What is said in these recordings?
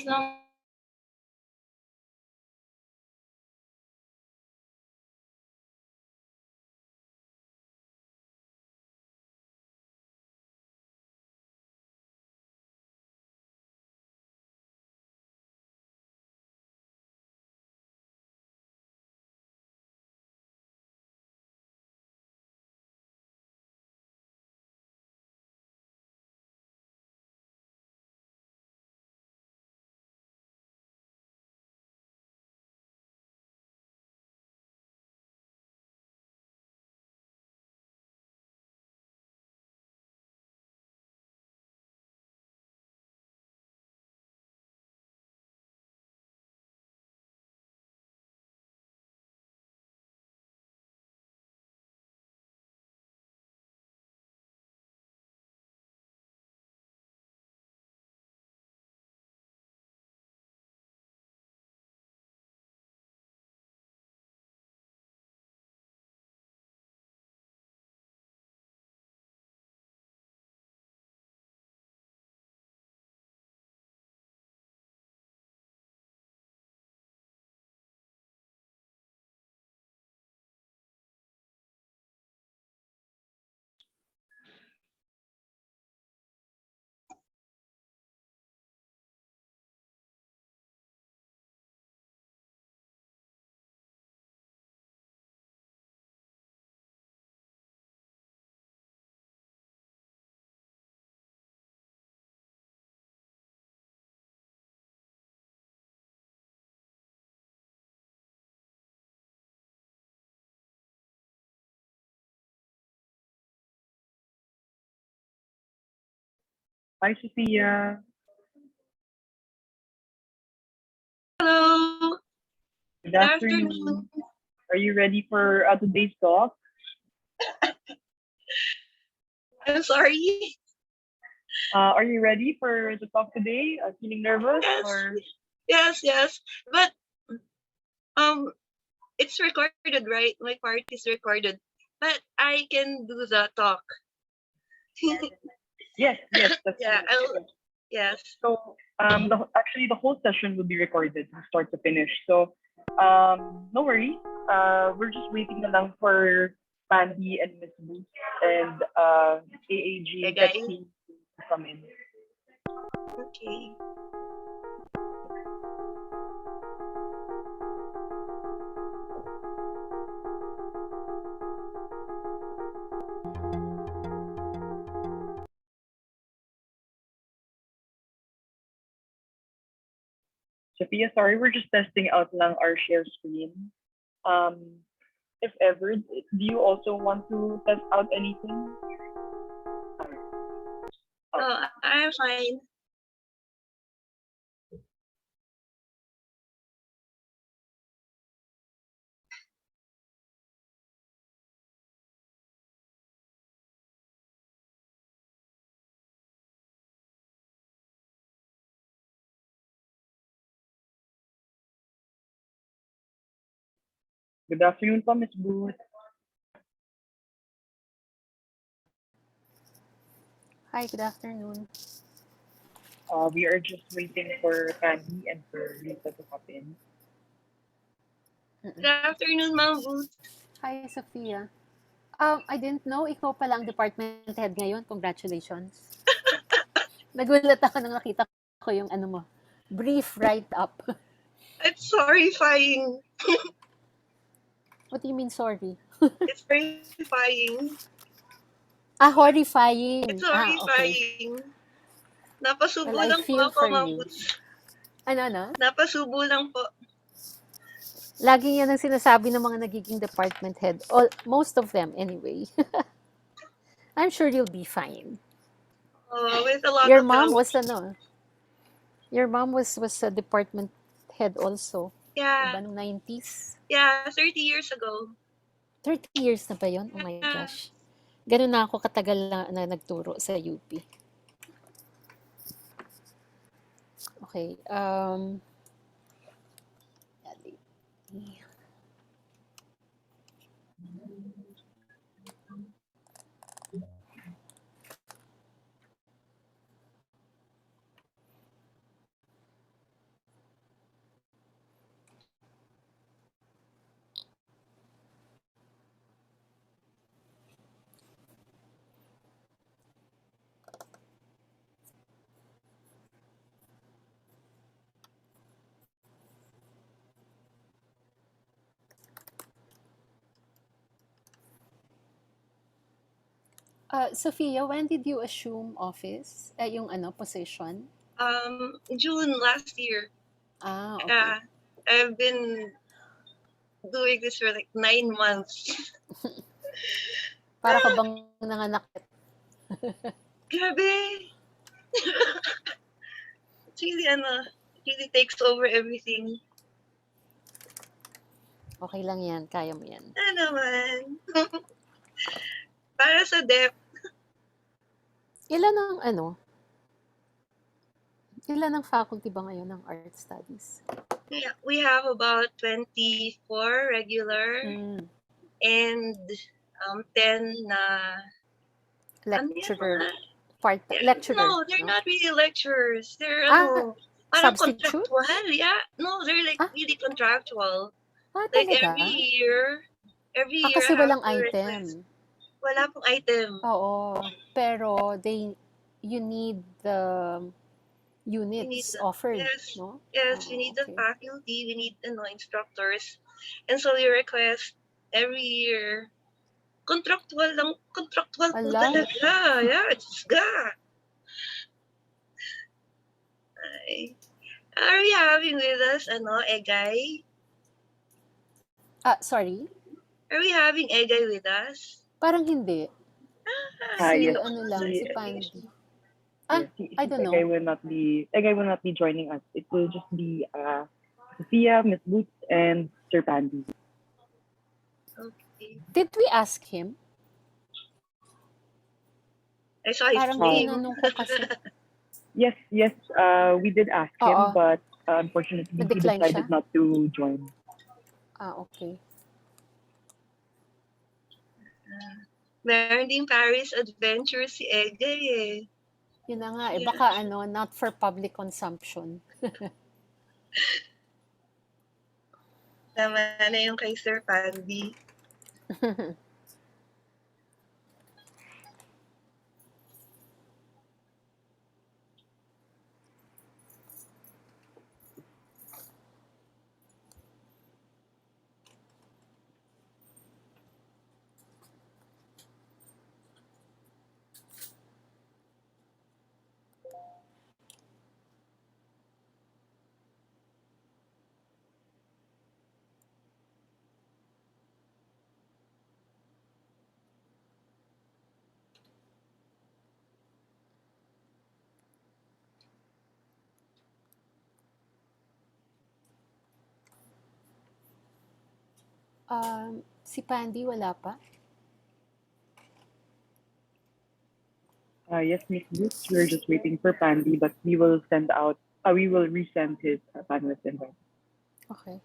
ng Hi, Sophia. hello, Good good afternoon. afternoon. Are you ready for today's talk? I'm sorry. Are you ready for the talk today? Feeling nervous Yes, or? yes. But um, it's recorded, right? My part is recorded. But I can do the talk. Yes, that's Yeah, right. I'll. Yes. So, actually, the whole session will be recorded from start to finish. So, no worries. We're just waiting na lang for Pandy and Miss Boots and Okay, AAG tech guys. team to come in. Okay. Sophia, sorry, we're just testing out lang our share screen. Um, if ever, do you also want to test out anything? No, Okay. I'm fine. Good afternoon po, Miss Booth. Hi, good afternoon. We are just waiting for Candy and for Lisa to pop in. Good afternoon, Ma'am Boots. Hi, Sophia. I didn't know ikaw pala ang department head ngayon. Congratulations. Nagulat ako nung nakita ko yung ano mo, brief write-up. It's horrifying. What do you mean, sorry? It's horrifying. Horrifying. It's Okay. horrifying. Napasubo Well, I lang po feel ako, for Ma'am you. Boots. Ano? Napasubo lang po. Lagi yan ang sinasabi ng mga nagiging department head. Most of them, anyway. I'm sure you'll be fine. With a lot Your of mom doubt. was Your mom was a department head also. Yeah. Diba, nung 90s? Yeah, 30 years ago. 30 years na ba yun? Oh my Yeah. gosh. Ganun na ako katagal na nagturo sa UP. Okay. Sophia, when did you assume office? Yung ano, position? June last year. Okay. Uh, I've been doing this for like 9 months. Para ka bang nanganak? Grabe! It's really, it really takes over everything. Okay lang yan, kaya mo yan. Ano naman? Para sa depth, Ilan ang faculty ba ngayon ng art studies? we have about 24 regular Hmm, and 10 na lecturer, No, lecturer, they're no? not really lecturers. They're parang Substitute? contractual. Yeah. No, they're like Ah, really contractual. Like talaga? every year Kasi I have walang to request. item. Wala pong item. Oo, pero you need the We need units the, offered, yes, no? yes, we need the Okay. faculty, we need instructors. And so we request every year. Contractual po Ala, talaga. Yeah, it's ga. Ay. Are we having with us, Egay? sorry? Are we having Egay with us? Parang hindi. Si Yes. ano lang, si He, Pandy. yes, I don't know. Egay will not be joining us. It will just be Sophia, Miss Boots, and Sir Pandy. Okay. Did we ask him? I saw his Parang name. tinanong ko kasi. Yes, we did ask Oo. him, but unfortunately, he Nag-decline decided siya? not to join. Okay. Meron ding Paris Adventure si Egay eh. Yun na nga, Yeah. baka not for public consumption. Tama na yung kay Sir Pandy. Si Pandy, wala pa? Yes, Miss Boots, we're just waiting for Pandy, but we will resend his panelist invite. Okay.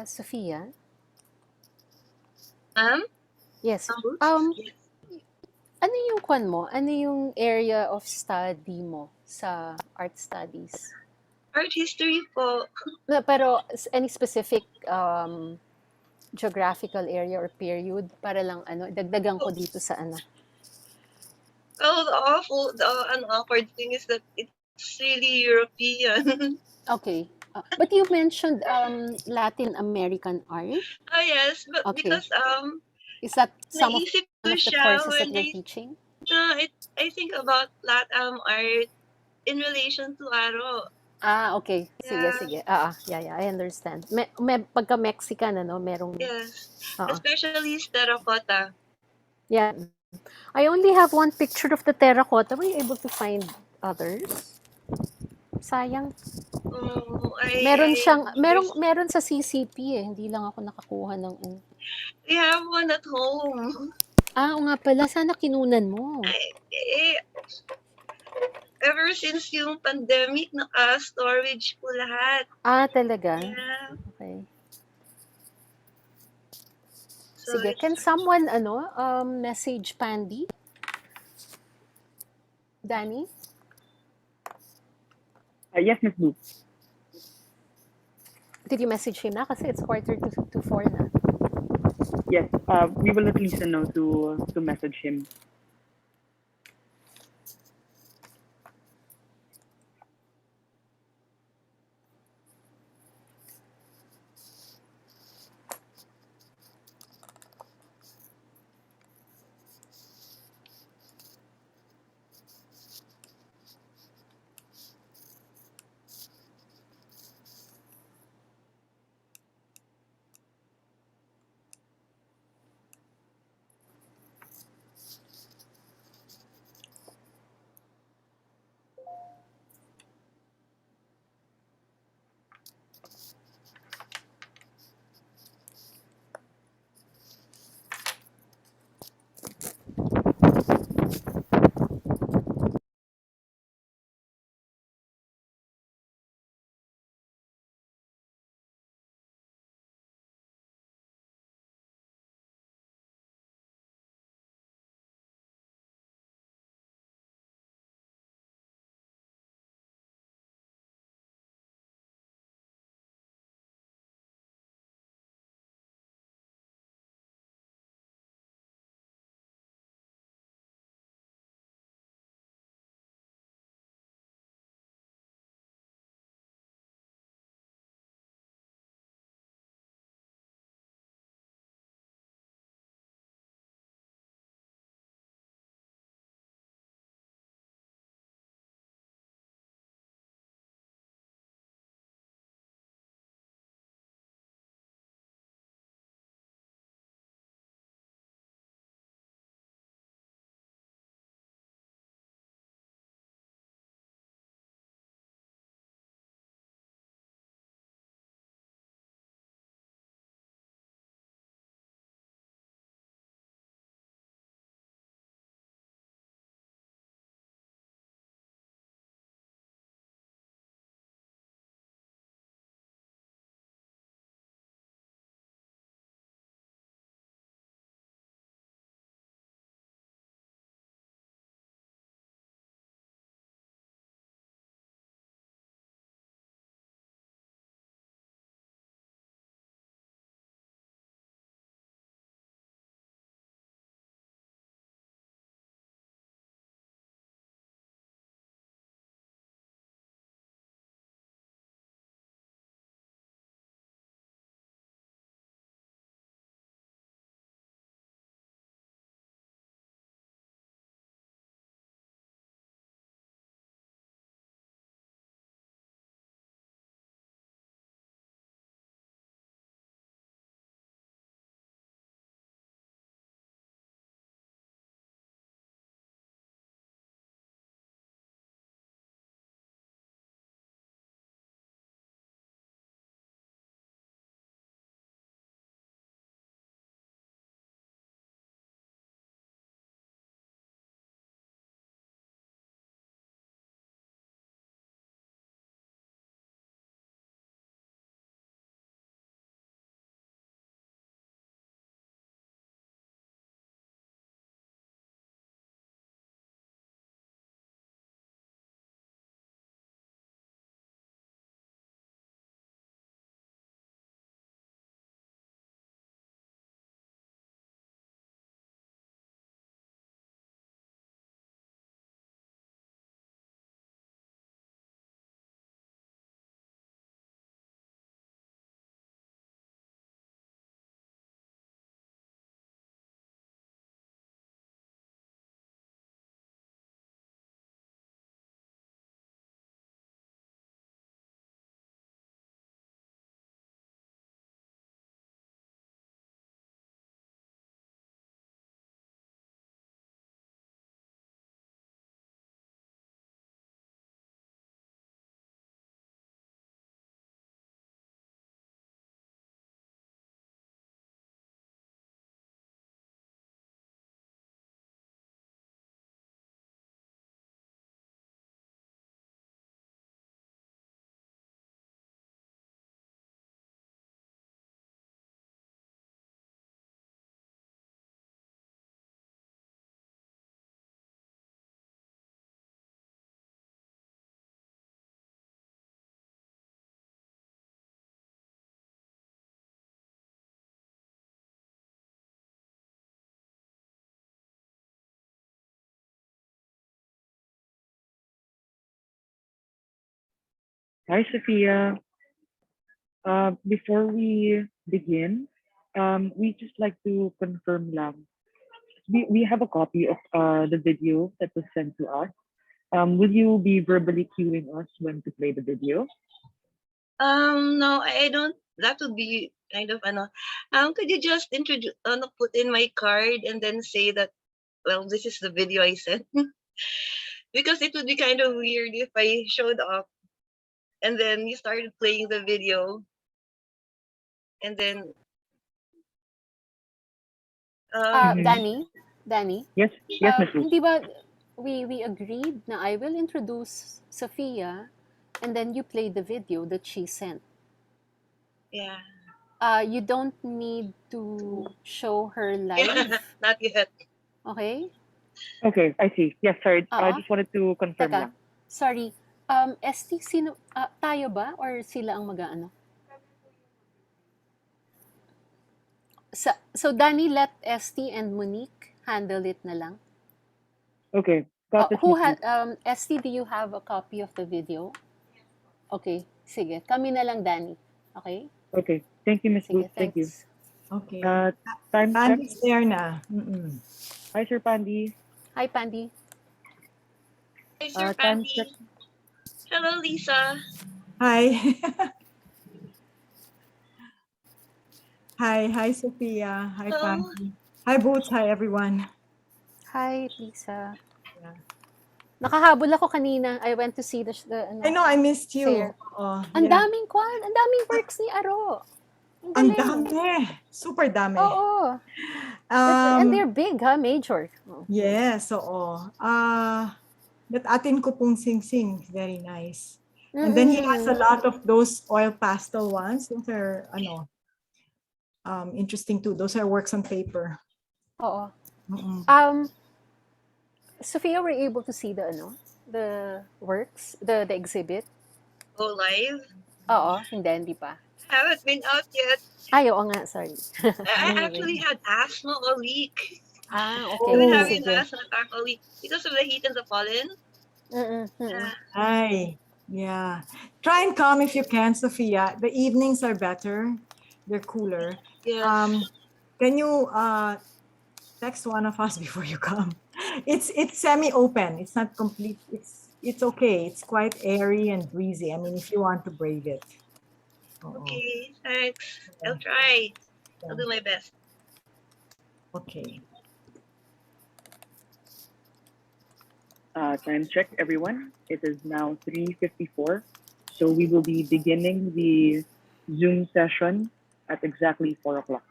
Sophia? Um, Yes. Boots? Yes. Ano yung kwan mo? Ano yung area of study mo sa art studies? Art history po. Pero any specific geographical area or period para lang dagdagan ko dito sa ano. Oh, an awkward thing is that it's really European. Okay. But you mentioned Latin American art. Yes, but Okay. because Is that some of naisip one ko of the siya courses when that you're teaching? I think about art in relation to Aro. Okay. Sige, Yeah, sige. Yeah, I understand. May pagka-Mexican, merong, yes. ah. Especially terracotta. Yeah. I only have one picture of the terracotta. Were you able to find others? Sayang. Oh, Meron siyang, there's meron sa CCP eh. Hindi lang ako nakakuha ng, we have one at home. oo nga pala. Sana kinunan mo. Eh, ever since yung pandemic, naka-storage po lahat. Talaga? Yeah. Okay. So Sige, it's can someone, message Pandy? Danny? Yes, Miss Boots. Did you message him na? Kasi it's quarter to 4 na. Yes, we will let Lisa know to message him. Hi, Sophia. Before we begin, we just like to confirm lang. We have a copy of the video that was sent to us. Will you be verbally cueing us when to play the video? No, I don't. That would be kind of ano. Could you just introduce, put in my card and then say that, well, this is the video I sent? Because it would be kind of weird if I showed up and then you started playing the video and then, Mm-hmm. Danny, Yes, yes, Miss Luz. hindi ba we agreed na I will introduce Sophia and then you play the video that she sent. yeah. You don't need to show her Yeah, live, not yet. okay? Okay, I see. Yes, sorry. I Oo. just wanted to confirm Teka, lang. sorry. ST, tayo ba or sila ang mag-aano? So, Danny, let ST and Monique handle it na lang. Okay, got this, Who Miss Luz. ST, do you have a copy of the video? Okay, sige. Kami na lang, Danny. Okay? Okay, thank you, Miss Luz. Sige, Thank you. thanks. Okay. Uh, Time check. Pandy's there na. Mm-mm. Hi, Sir Pandy. Hi, Pandy. Hi, Sir Time check. Pandy. Hello, Lisa. Hi. Hi, Sophia. Hi, Hello. Pandy. Hi, Boots. Hi, everyone. Hi, Lisa. Yeah. Nakahabol ako kanina. I went to see the I know, I missed you. fair. Oh, Ang yeah. daming ang daming works ni Aro. Ang Ang galing. dami. Super dami. Oo. And Um, they're big, ha? Major. Oh. yes, oo. That atin ko pong sing-sing. Very nice. And then he has a Mm-mm. lot of those oil pastel ones. Those are, interesting too. Those are works on paper. Oo. Mm-mm. Sophia, were you able to see the works, the exhibit? Go live. Hindi pa. Haven't been out yet. Ay, oo nga, sorry. I Anyway. actually had asthma all week. I've Okay. been Oh, having an Sige. asthma attack all week because of the heat and the pollen. Mm-mm. hi. Yeah. Try and come if you can, Sophia. The evenings are better. They're cooler. Yes. Can you text one of us before you come? It's semi-open. It's not complete. It's okay. It's quite airy and breezy. I mean, if you want to brave it. Oo. Okay, thanks. I'll try. I'll do my best. Okay. Time check, everyone. It is now 3:54. So we will be beginning the Zoom session at exactly 4 o'clock.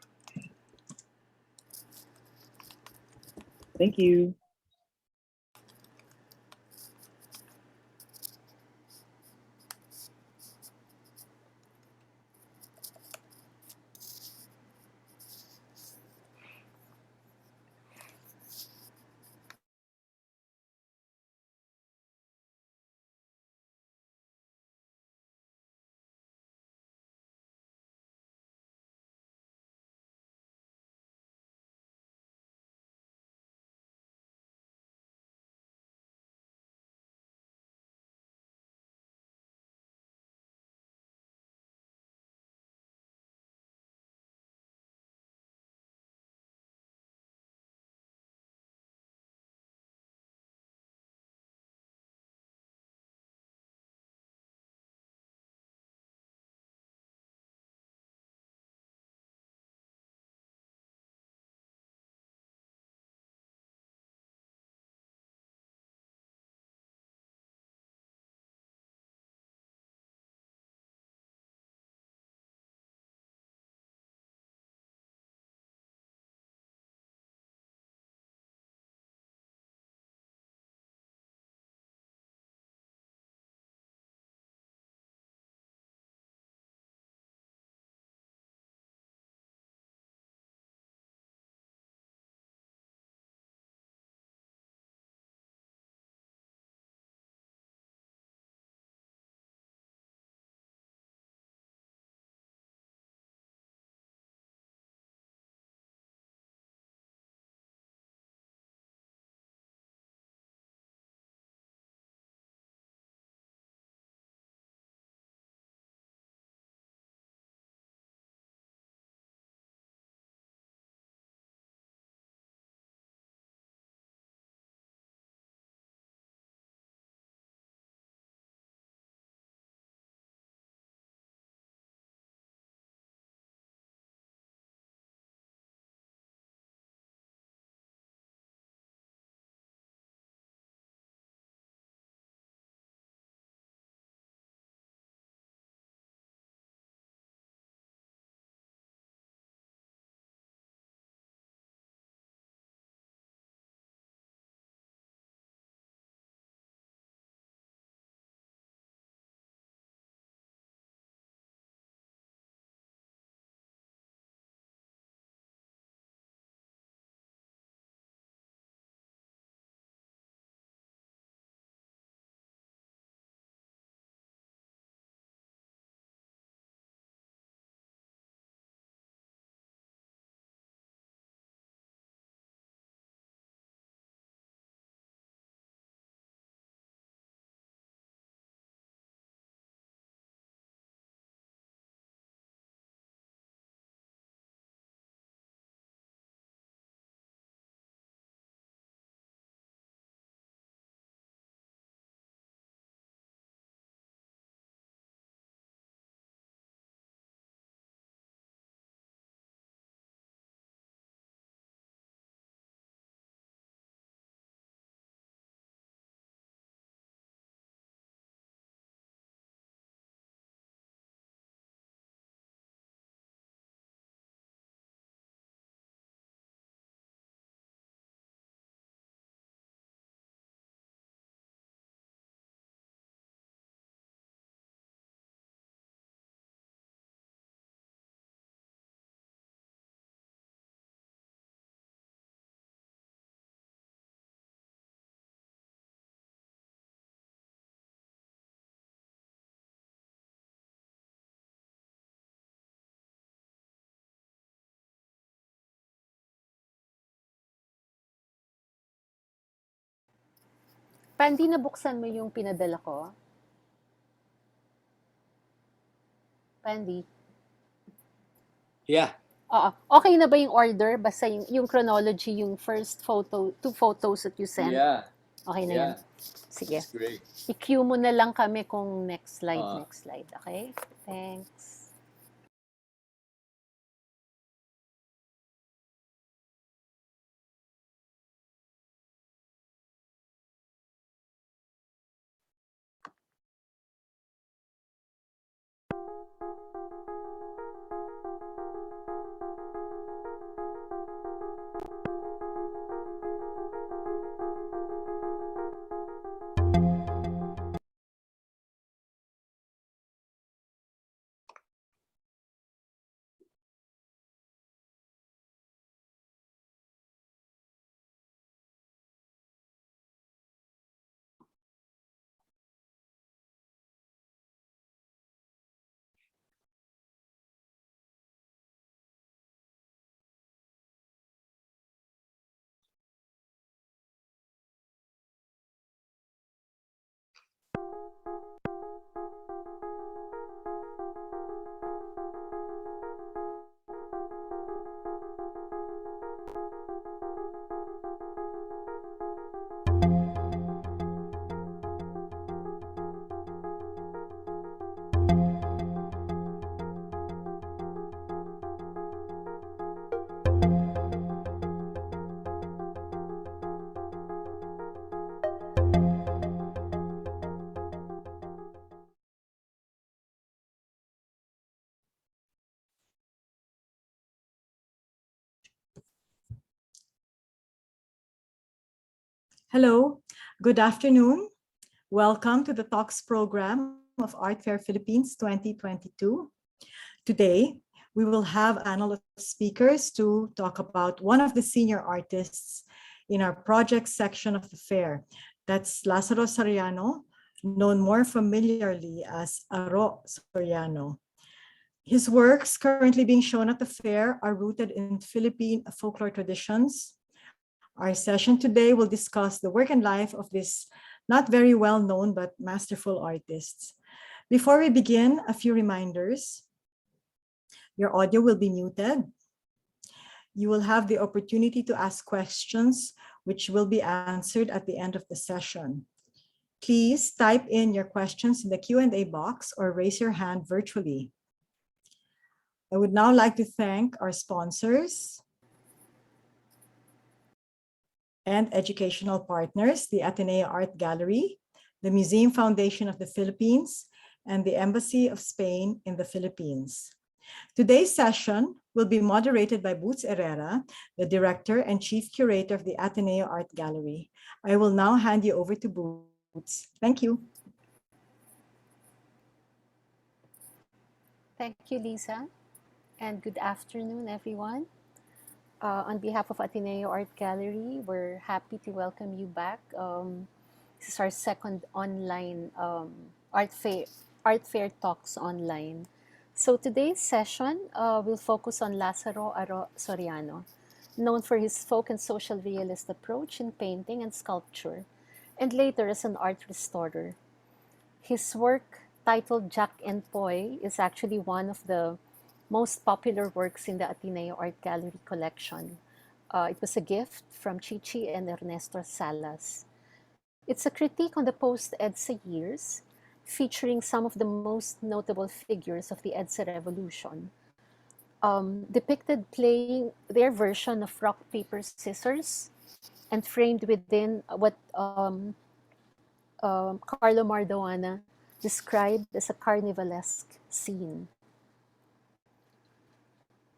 Thank you. Pandy, nabuksan mo yung pinadala ko? Pandy? Yeah. Oo. Okay na ba yung order? Basta yung chronology, yung first photo, 2 photos that you sent? Yeah. Okay na yan. Yeah. Sige. That's great. I-cue mo na lang kami kung next slide, Uh-huh. next slide. Okay? Thanks. Hello, good afternoon. Welcome to the Talks program of Art Fair Philippines 2022. Today, we will have a panel of speakers to talk about one of the senior artists in our project section of the fair. That's Lazaro Soriano, known more familiarly as Aro Soriano. His works currently being shown at the fair are rooted in Philippine folklore traditions. Our session today will discuss the work and life of this not very well-known but masterful artist. Before we begin, a few reminders. Your audio will be muted. You will have the opportunity to ask questions, which will be answered at the end of the session. Please type in your questions in the Q&A box or raise your hand virtually. I would now like to thank our sponsors and educational partners, the Ateneo Art Gallery, the Museum Foundation of the Philippines, and the Embassy of Spain in the Philippines. Today's session will be moderated by Boots Herrera, the Director and Chief Curator of the Ateneo Art Gallery. I will now hand you over to Boots. Thank you. Thank you, Lisa. And good afternoon, everyone. On behalf of Ateneo Art Gallery, we're happy to welcome you back. This is our second online art fair talks online. So today's session will focus on Lazaro Aro Soriano, known for his folk and social realist approach in painting and sculpture, and later as an art restorer. His work, titled Jack and Poy, is actually one of the most popular works in the Ateneo Art Gallery collection. It was a gift from Chichi and Ernesto Salas. It's a critique on the post-EDSA years, featuring some of the most notable figures of the EDSA revolution, depicted playing their version of rock, paper, scissors, and framed within what Carlo Mardoana described as a carnivalesque scene.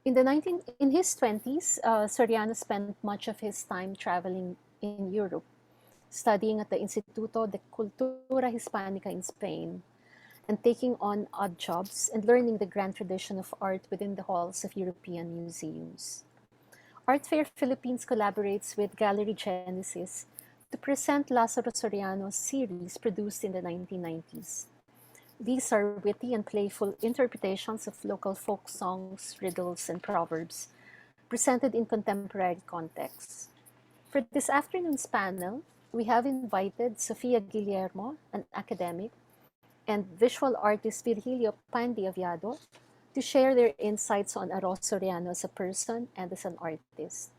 In his 20s, Soriano spent much of his time traveling in Europe, studying at the Instituto de Cultura Hispanica in Spain, and taking on odd jobs and learning the grand tradition of art within the halls of European museums. Art Fair Philippines collaborates with Gallery Genesis to present Lazaro Soriano's series produced in the 1990s. These are witty and playful interpretations of local folk songs, riddles, and proverbs, presented in contemporary contexts. For this afternoon's panel, we have invited Sofia Guillermo, an academic, and visual artist Virgilio Pandy Aviado to share their insights on Aro Soriano as a person and as an artist.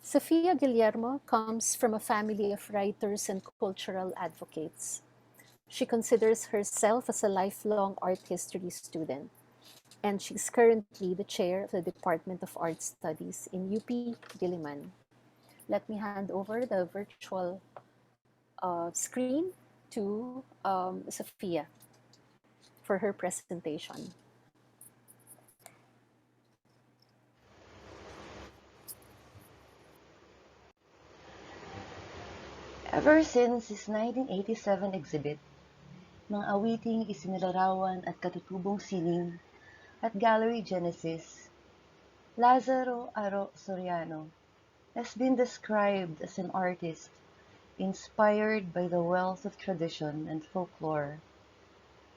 Sofia Guillermo comes from a family of writers and cultural advocates. She considers herself as a lifelong art history student, and she's currently the chair of the Department of Art Studies in UP Diliman. Let me hand over the virtual screen to Sophia for her presentation. Ever since his 1987 exhibit, mga awiting isinilarawan at katutubong sining at Gallery Genesis, Lazaro Aro Soriano has been described as an artist inspired by the wealth of tradition and folklore,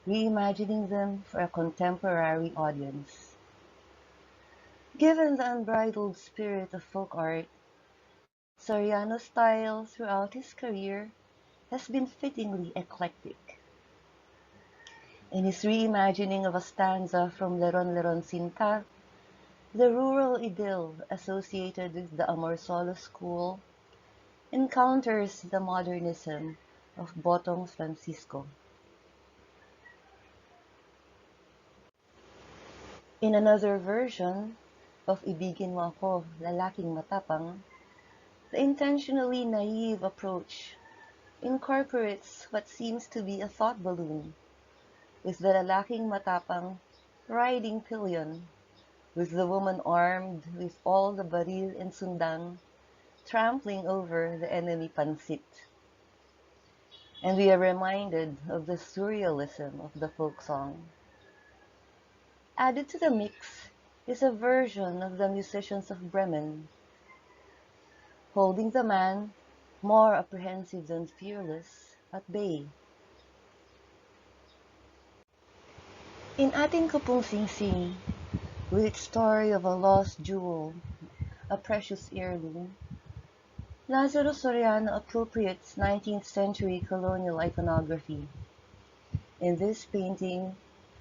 reimagining them for a contemporary audience. Given the unbridled spirit of folk art, Soriano's style throughout his career has been fittingly eclectic. In his reimagining of a stanza from Leron Leron Sinta, the rural idyll associated with the Amorsolo school encounters the modernism of Botong Francisco. In another version of Ibigin Mo Ako, Lalaking Matapang, the intentionally naive approach incorporates what seems to be a thought balloon, with the lalaking matapang riding pillion, with the woman armed with all the baril and sundang, trampling over the enemy pansit. And we are reminded of the surrealism of the folk song. Added to the mix is a version of the musicians of Bremen, holding the man, more apprehensive than fearless, at bay. In Atin Ko Pong Sing Sing, with its story of a lost jewel, a precious heirloom, Lazaro Soriano appropriates 19th century colonial iconography. In this painting,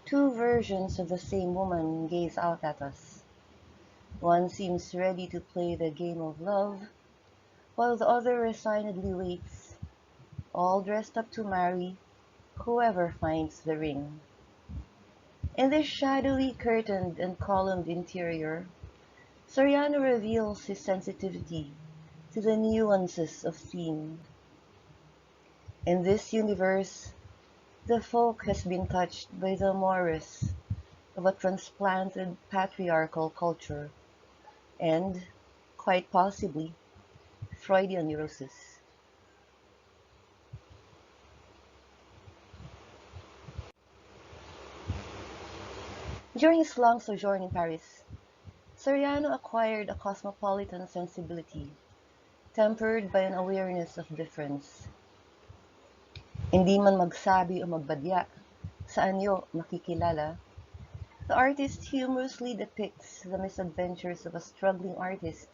two versions of the same woman gaze out at us. One seems ready to play the game of love, while the other resignedly waits, all dressed up to marry whoever finds the ring. In this shadowy curtained and columned interior, Soriano reveals his sensitivity to the nuances of theme. In this universe, the folk has been touched by the mores of a transplanted patriarchal culture and, quite possibly, Freudian neurosis. During his long sojourn in Paris, Soriano acquired a cosmopolitan sensibility, tempered by an awareness of difference. Hindi man magsabi o magbadya, sa anyo makikilala, the artist humorously depicts the misadventures of a struggling artist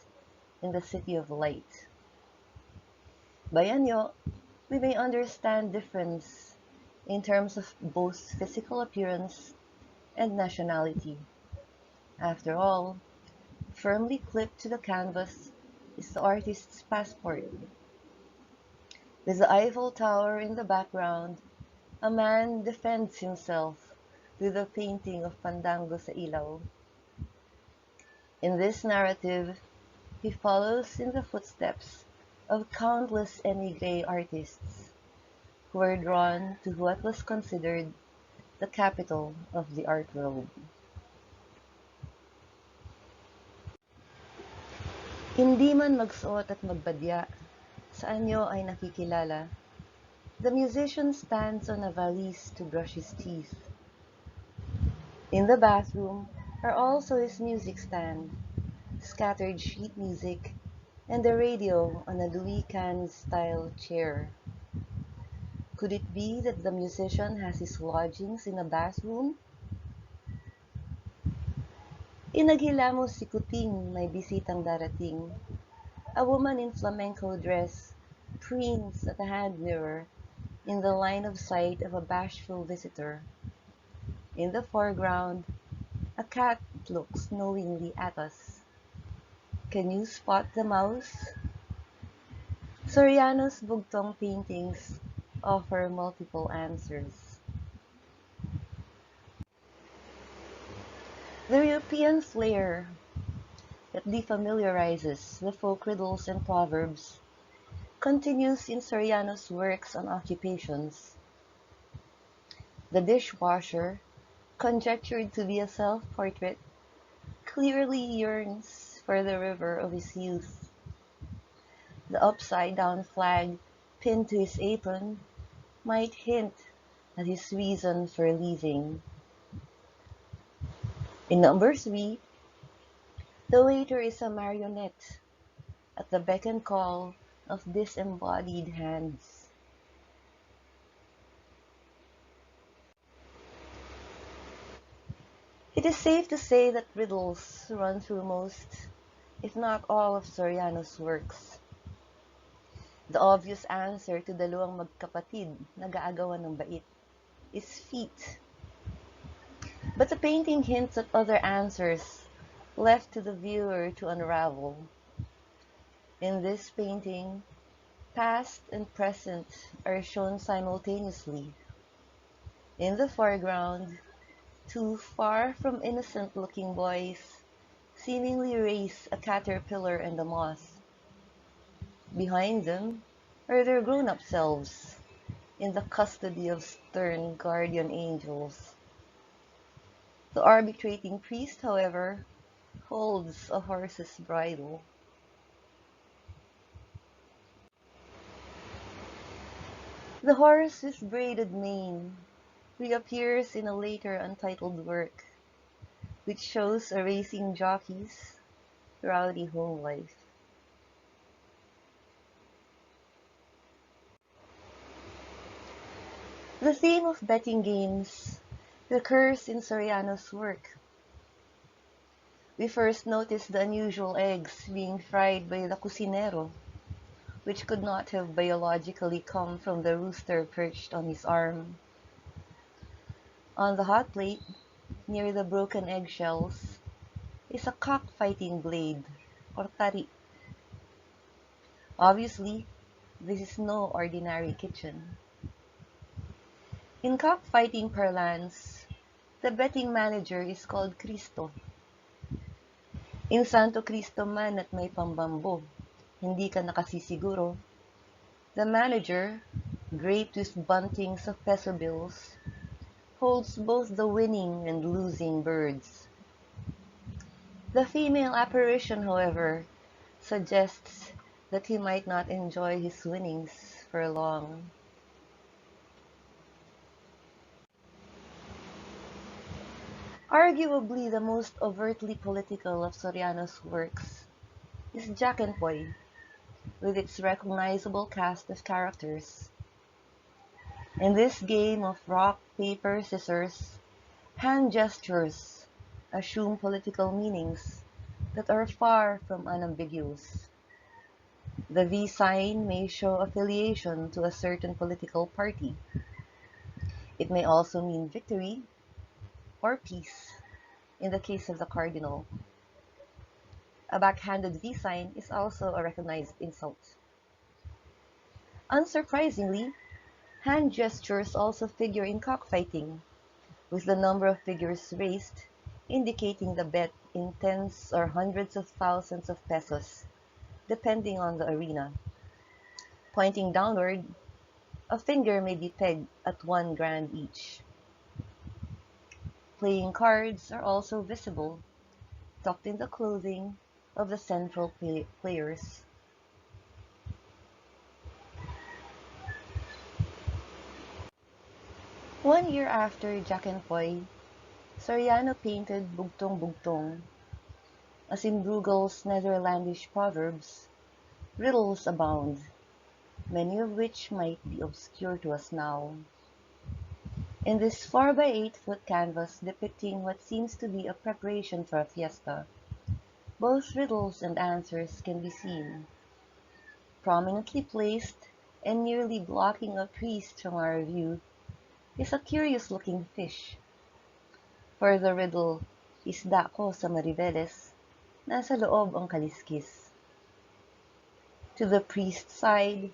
in the city of light. By anyo, we may understand difference in terms of both physical appearance and nationality. After all, firmly clipped to the canvas is the artist's passport. With the Eiffel Tower in the background, a man defends himself with a painting of Pandango sa Ilaw. In this narrative, he follows in the footsteps of countless emigre artists who were drawn to what was considered the capital of the art world. Hindi man magsuot at magbadya, sa anyo ay nakikilala. The musician stands on a valise to brush his teeth. In the bathroom are also his music stand, scattered sheet music, and the radio on a Louis Kahn-style chair. Could it be that the musician has his lodgings in a bathroom? Inaghilamos si Kuting may bisitang darating, a woman in flamenco dress preens at a hand mirror in the line of sight of a bashful visitor. In the foreground, a cat looks knowingly at us. Can you spot the mouse? Soriano's bugtong paintings offer multiple answers. The European flair that defamiliarizes the folk riddles and proverbs continues in Soriano's works on occupations. The dishwasher, conjectured to be a self-portrait, clearly yearns for the river of his youth. The upside-down flag pinned to his apron might hint at his reason for leaving. In number 3, the waiter is a marionette at the beck and call of disembodied hands. It is safe to say that riddles run through most, if not all, of Soriano's works. The obvious answer to dalawang magkapatid na gaagawan ng bait is feet. But the painting hints at other answers left to the viewer to unravel. In this painting, past and present are shown simultaneously. In the foreground, two far from innocent-looking boys seemingly race a caterpillar and a moth. Behind them are their grown-up selves, in the custody of stern guardian angels. The arbitrating priest, however, holds a horse's bridle. The horse with braided mane reappears in a later untitled work, which shows a racing jockey's rowdy home life. The theme of betting games recurs in Soriano's work. We first notice the unusual eggs being fried by the cusinero, which could not have biologically come from the rooster perched on his arm. On the hot plate, near the broken eggshells, is a cockfighting blade, or tari. Obviously, this is no ordinary kitchen. In cockfighting parlance, the betting manager is called Cristo. In Santo Cristo man at may pambambo, hindi ka nakasisiguro, the manager, draped with buntings of peso bills, holds both the winning and losing birds. The female apparition, however, suggests that he might not enjoy his winnings for long. Arguably the most overtly political of Soriano's works is Jack and Poy, with its recognizable cast of characters. In this game of rock, paper, scissors, hand gestures assume political meanings that are far from unambiguous. The V sign may show affiliation to a certain political party. It may also mean victory or peace in the case of the cardinal. A backhanded V sign is also a recognized insult. Unsurprisingly, hand gestures also figure in cockfighting, with the number of figures raised indicating the bet in tens or hundreds of thousands of pesos, depending on the arena. Pointing downward, a finger may be pegged at 1 grand each. Playing cards are also visible, tucked in the clothing of the central players. One year after Jack and Poy, Soriano painted Bugtong Bugtong. As in Bruegel's Netherlandish proverbs, riddles abound, many of which might be obscure to us now. In this 4 by 8 foot canvas depicting what seems to be a preparation for a fiesta, both riddles and answers can be seen. Prominently placed and nearly blocking a priest from our view is a curious-looking fish. For the riddle, isda ko sa Mariveles, nasa loob ang kaliskis. To the priest's side,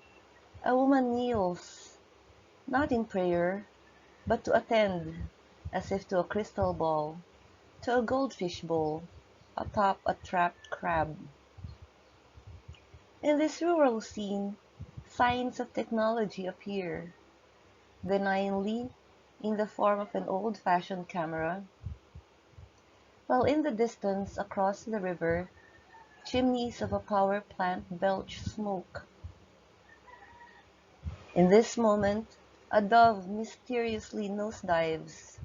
a woman kneels, not in prayer, but to attend, as if to a crystal ball, to a goldfish bowl, atop a trapped crab. In this rural scene, signs of technology appear, benignly in the form of an old-fashioned camera, while in the distance across the river, chimneys of a power plant belch smoke. In this moment, a dove mysteriously nosedives,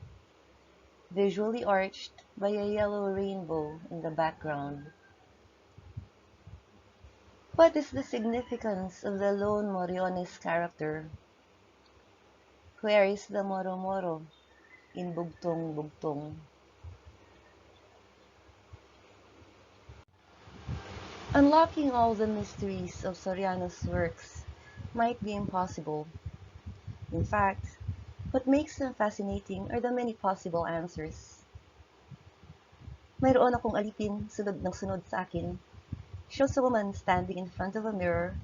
visually arched by a yellow rainbow in the background. What is the significance of the lone Moriones character? Where is the Moro Moro in Bugtong Bugtong? Unlocking all the mysteries of Soriano's works might be impossible. In fact, what makes them fascinating are the many possible answers. Mayroon akong alipin sunod ng sunod sa akin. Shows a woman standing in front of a mirror,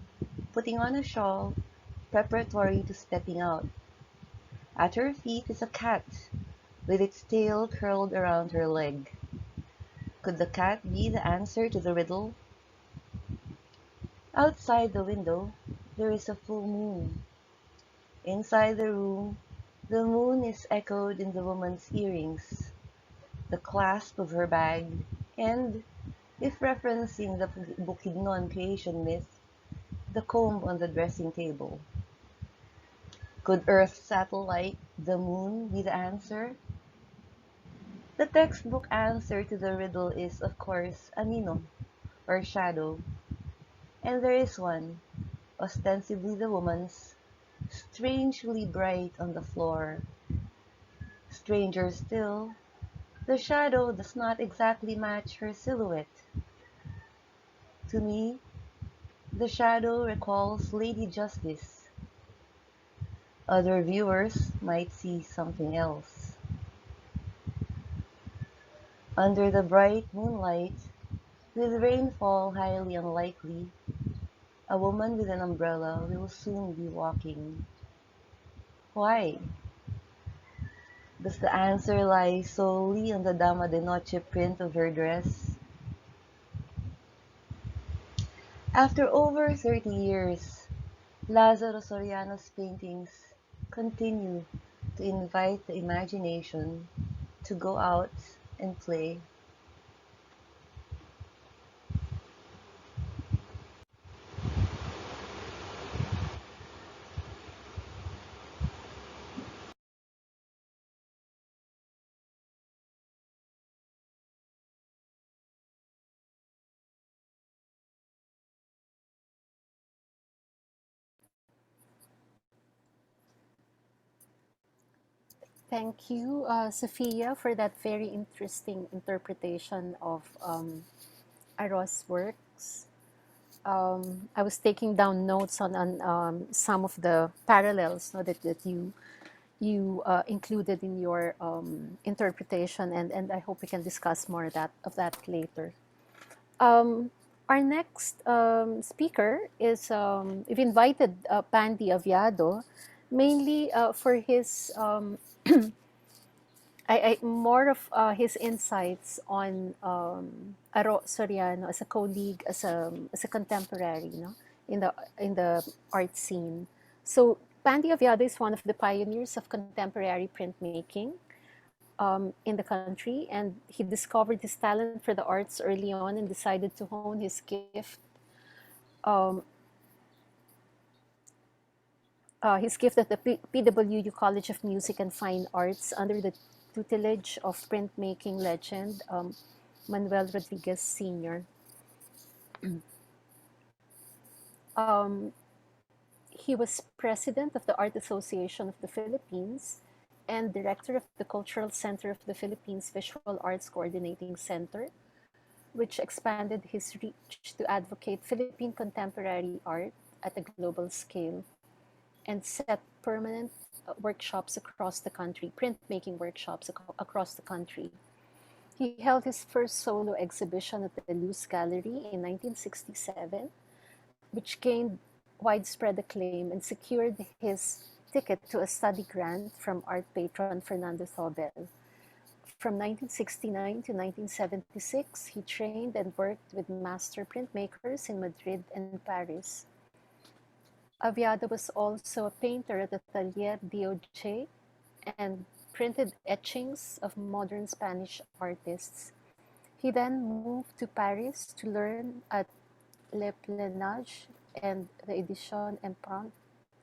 putting on a shawl, preparatory to stepping out. At her feet is a cat, with its tail curled around her leg. Could the cat be the answer to the riddle? Outside the window, there is a full moon. Inside the room, the moon is echoed in the woman's earrings, the clasp of her bag, and, if referencing the Bukidnon creation myth, the comb on the dressing table. Could Earth's satellite, the moon, be the answer? The textbook answer to the riddle is, of course, anino, or shadow. And there is one, ostensibly the woman's, strangely bright on the floor. Stranger still, the shadow does not exactly match her silhouette. To me, the shadow recalls Lady Justice. Other viewers might see something else. Under the bright moonlight, with rainfall highly unlikely, a woman with an umbrella will soon be walking. Why? Does the answer lie solely on the Dama de Noche print of her dress? After over 30 years, Lazaro Soriano's paintings continue to invite the imagination to go out and play. Thank you, Sophia, for that very interesting interpretation of Aro's works. I was taking down notes on some of the parallels, no, that you included in your interpretation, and I hope we can discuss more of that later. Um, our next speaker is we've invited Pandy Aviado, mainly for his more of his insights on Aro Soriano as a colleague, as a contemporary, in the art scene. So Pandy Aviado is one of the pioneers of contemporary printmaking in the country, and he discovered his talent for the arts early on and decided to hone um, his gift at the PWU College of Music and Fine Arts under the tutelage of printmaking legend Manuel Rodriguez Sr. Um, he was president of the Art Association of the Philippines and director of the Cultural Center of the Philippines Visual Arts Coordinating Center, which expanded his reach to advocate Philippine contemporary art at a global scale and set permanent workshops across the country, printmaking workshops across the country. He held his first solo exhibition at the Luz Gallery in 1967, which gained widespread acclaim and secured his ticket to a study grant from art patron Fernando Thobel. From 1969 to 1976, he trained and worked with master printmakers in Madrid and Paris. Aviado was also a painter at the Taller DOJ and printed etchings of modern Spanish artists. He then moved to Paris to learn at Le Plenage and the Edition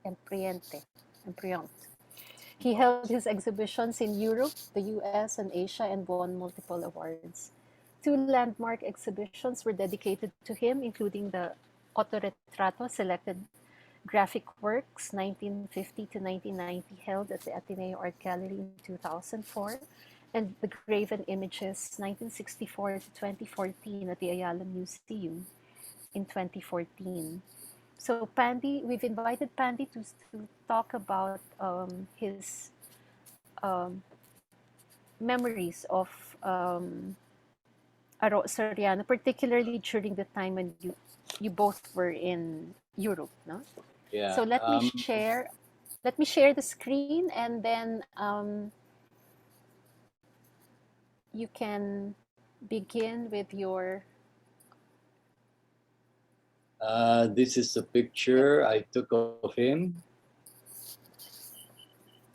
Empriente. He held his exhibitions in Europe, the US, and Asia and won multiple awards. Two landmark exhibitions were dedicated to him, including the Autoretrato Selected Graphic Works 1950 to 1990 held at the Ateneo Art Gallery in 2004, and the Graven Images 1964 to 2014 at the Ayala Museum in 2014. So Pandy, we've invited Pandy to talk about his memories of Soriano, particularly during the time when you both were in Europe, no? Yeah. So let me share the screen, and then you can begin with your. This is a picture I took of him.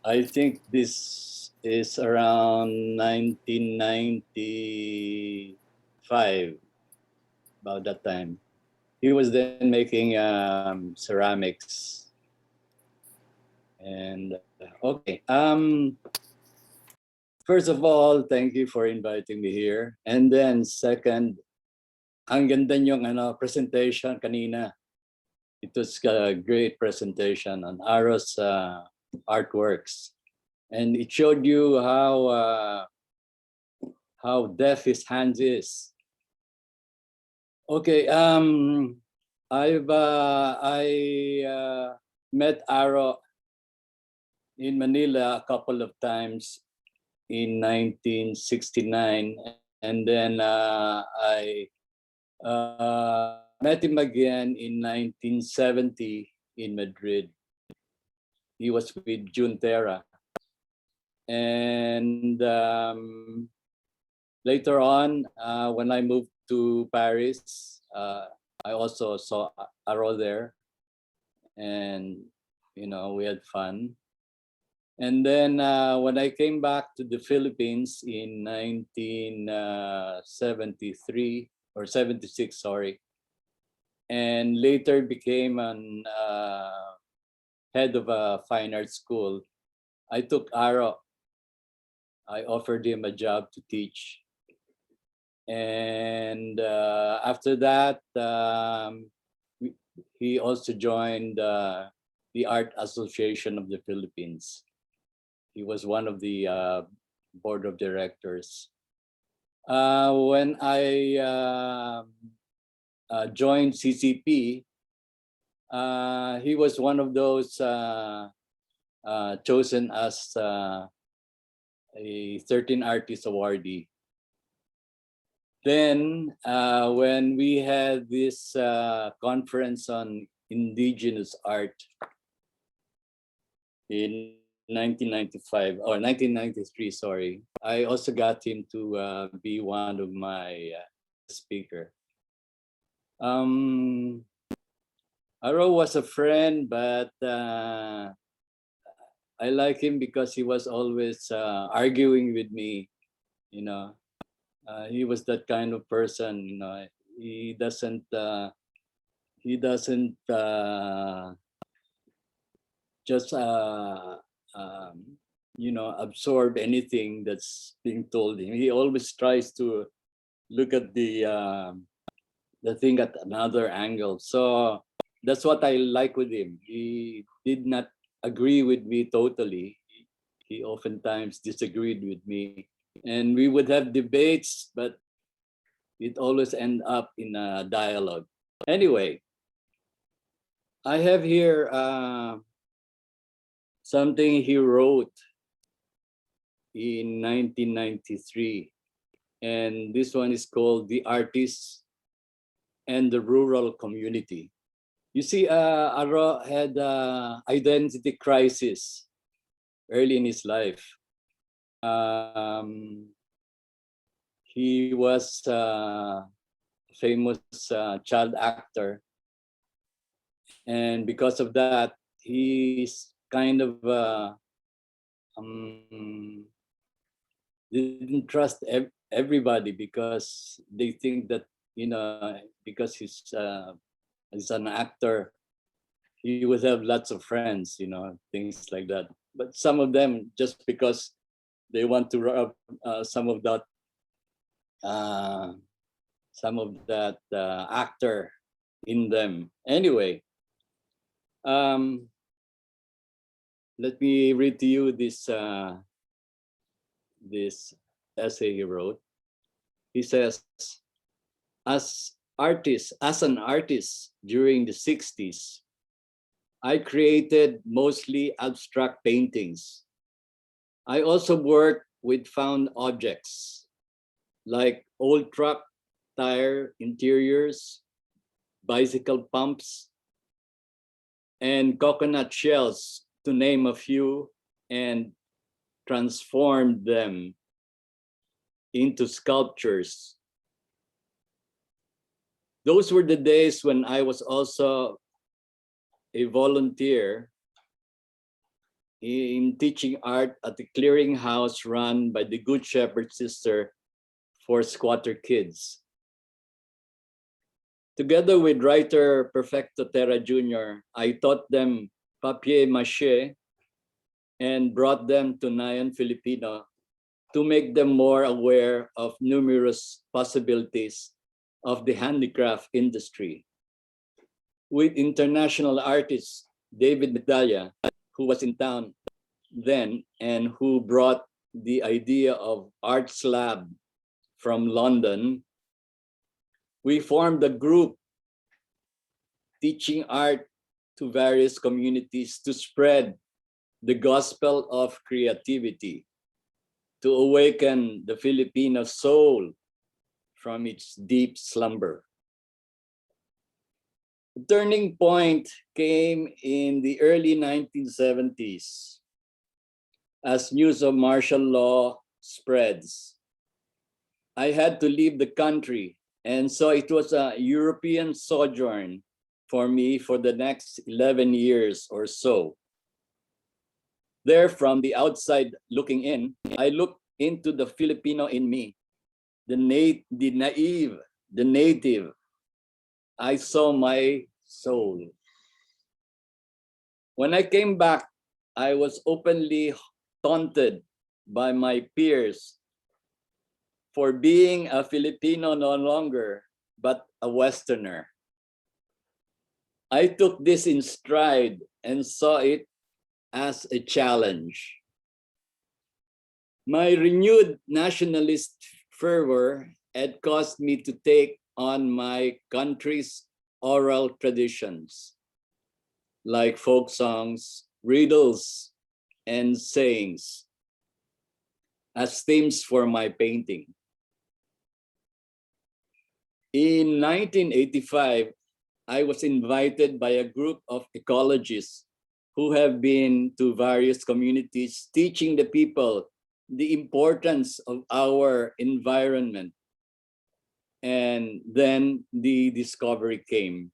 I think this is around 1995, about that time. He was then making ceramics. And okay, first of all, thank you for inviting me here. And then second, ang ganda niyong presentation kanina. It was a great presentation on Aro's artworks. And it showed you how deft his hands is. Okay, I met Aro in Manila a couple of times in 1969, and then I met him again in 1970 in Madrid. He was with Juntera. And later on, when I moved to Paris, I also saw Aro there. And, you know, we had fun. And then when I came back to the Philippines in 1973 or 76, sorry, and later became an head of a fine arts school, I took Aro. I offered him a job to teach. And after that, he also joined the Art Association of the Philippines. He was one of the board of directors. When I joined CCP, he was one of those chosen as a 13 Artist Awardee. Then when we had this conference on indigenous art in 1995 or 1993, sorry, I also got him to be one of my speaker. Aro was a friend, but I like him because he was always arguing with me. You know, he was that kind of person. You know, he doesn't just you know, absorb anything that's being told him. He always tries to look at the thing at another angle. So that's what I like with him. He did not agree with me totally. He oftentimes disagreed with me, and we would have debates, but it always end up in a dialogue. Anyway, I have here something he wrote in 1993, and this one is called The Artist and the Rural Community. You see, Aro had identity crisis early in his life. He was a famous child actor, and because of that, he's kind of didn't trust everybody because they think that, you know, because he's an actor, he would have lots of friends, you know, things like that. But some of them, just because they want to rub some of that actor in them. Anyway, let me read to you this this essay he wrote. He says, as an artist during the 60s, I created mostly abstract paintings. I also worked with found objects like old truck tire interiors, bicycle pumps, and coconut shells, to name a few, and transformed them into sculptures. Those were the days when I was also a volunteer in teaching art at the clearinghouse run by the Good Shepherd Sister for squatter kids. Together with writer Perfecto Terra Jr., I taught them papier-mâché and brought them to Nayon Filipino to make them more aware of numerous possibilities of the handicraft industry. With international artist David Medalla, who was in town then and who brought the idea of Arts Lab from London, we formed a group teaching art to various communities to spread the gospel of creativity, to awaken the Filipino soul from its deep slumber. The turning point came in the early 1970s as news of martial law spreads. I had to leave the country, and so it was a European sojourn for me for the next 11 years or so. There, from the outside looking in, I looked into the Filipino in me, the naive, the native. I saw my soul. When I came back, I was openly taunted by my peers for being a Filipino no longer, but a Westerner. I took this in stride and saw it as a challenge. My renewed nationalist fervor had caused me to take on my country's oral traditions, like folk songs, riddles, and sayings, as themes for my painting. In 1985, I was invited by a group of ecologists who have been to various communities teaching the people the importance of our environment. And then the discovery came.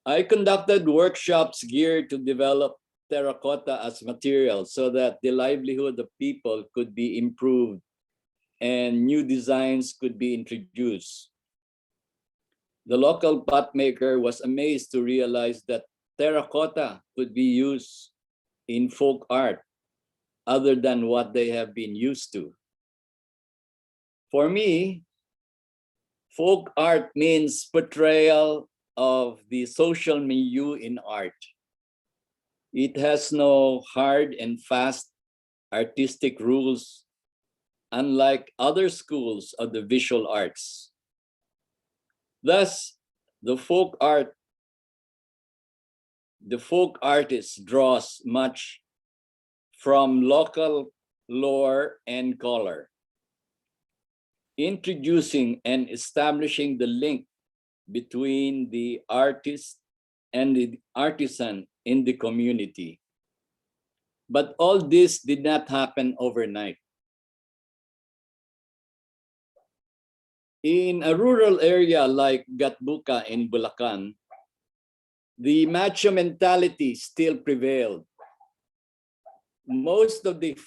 I conducted workshops geared to develop terracotta as material so that the livelihood of people could be improved and new designs could be introduced. The local pot maker was amazed to realize that terracotta could be used in folk art other than what they have been used to. For me, folk art means portrayal of the social milieu in art. It has no hard and fast artistic rules, unlike other schools of the visual arts. Thus, the folk art, the folk artist draws much from local lore and color, introducing and establishing the link between the artist and the artisan in the community. But all this did not happen overnight. In a rural area like Gatbuka in Bulacan, the macho mentality still prevailed. Most of the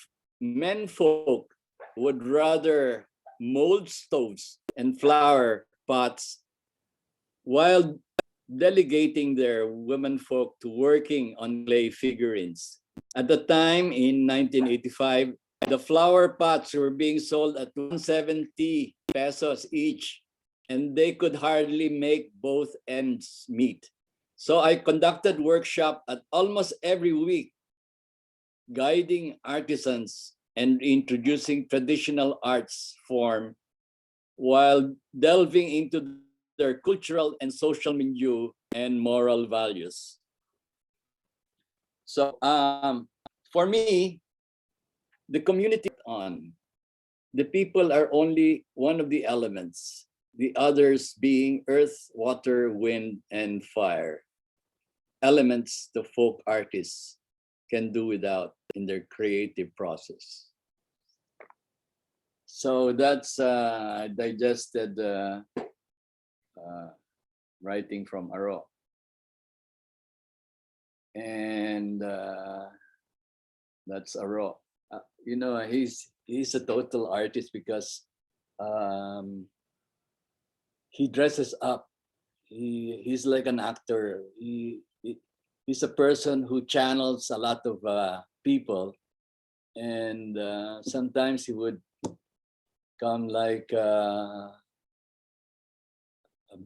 men folk would rather mold stoves and flower pots while delegating their women folk to working on clay figurines. At the time in 1985, the flower pots were being sold at 170 pesos each, and they could hardly make both ends meet. So I conducted workshop at almost every week, guiding artisans and introducing traditional arts form while delving into their cultural and social milieu and moral values. So for me, the community on. The people are only one of the elements, the others being earth, water, wind, and fire. Elements the folk artists can do without in their creative process. So that's digested writing from Aro. And that's Aro. You know, he's a total artist because he dresses up. He's like an actor. He's a person who channels a lot of people, and sometimes he would come like a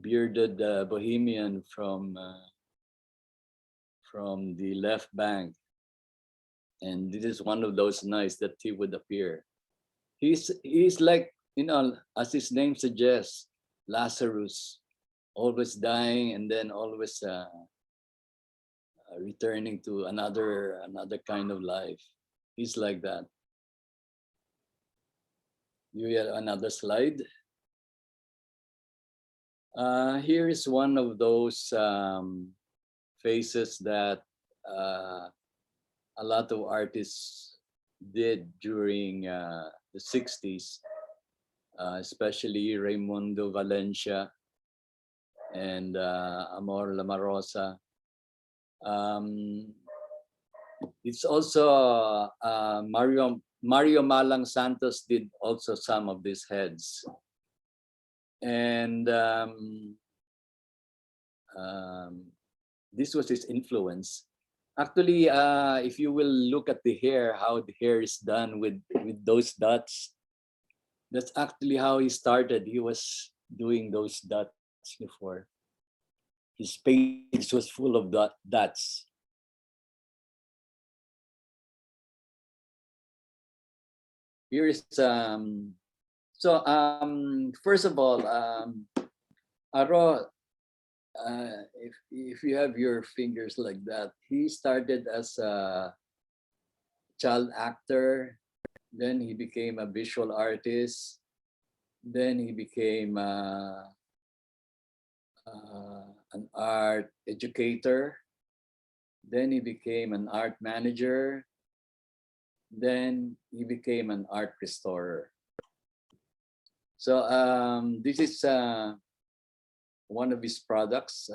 bearded bohemian from the left bank, and this is one of those nights that he would appear. He's like, you know, as his name suggests, Lazarus, always dying and then always returning to another kind of life. He's like that. You get another slide. Here is one of those faces that a lot of artists did during the 60s, especially Raimundo Valencia and Amor Lamarosa. It's also Mario Malang Santos did also some of these heads. And this was his influence. Actually, if you will look at the hair, how the hair is done with those dots, that's actually how he started. He was doing those dots before. His page was full of dots. Here is first of all, Aro, if you have your fingers like that, he started as a child actor, then he became a visual artist, then he became an art educator, then he became an art manager, then he became an art restorer. So this is one of his products,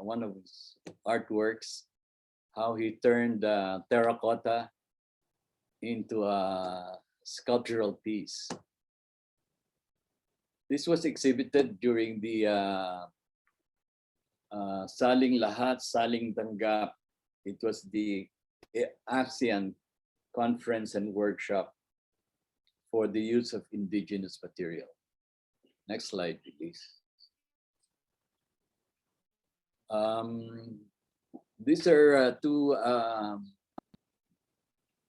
one of his artworks, how he turned terracotta into a sculptural piece. This was exhibited during the Saling Lahat, Saling Tanggap. It was the ASEAN conference and workshop for the use of indigenous material. Next slide, please. These are two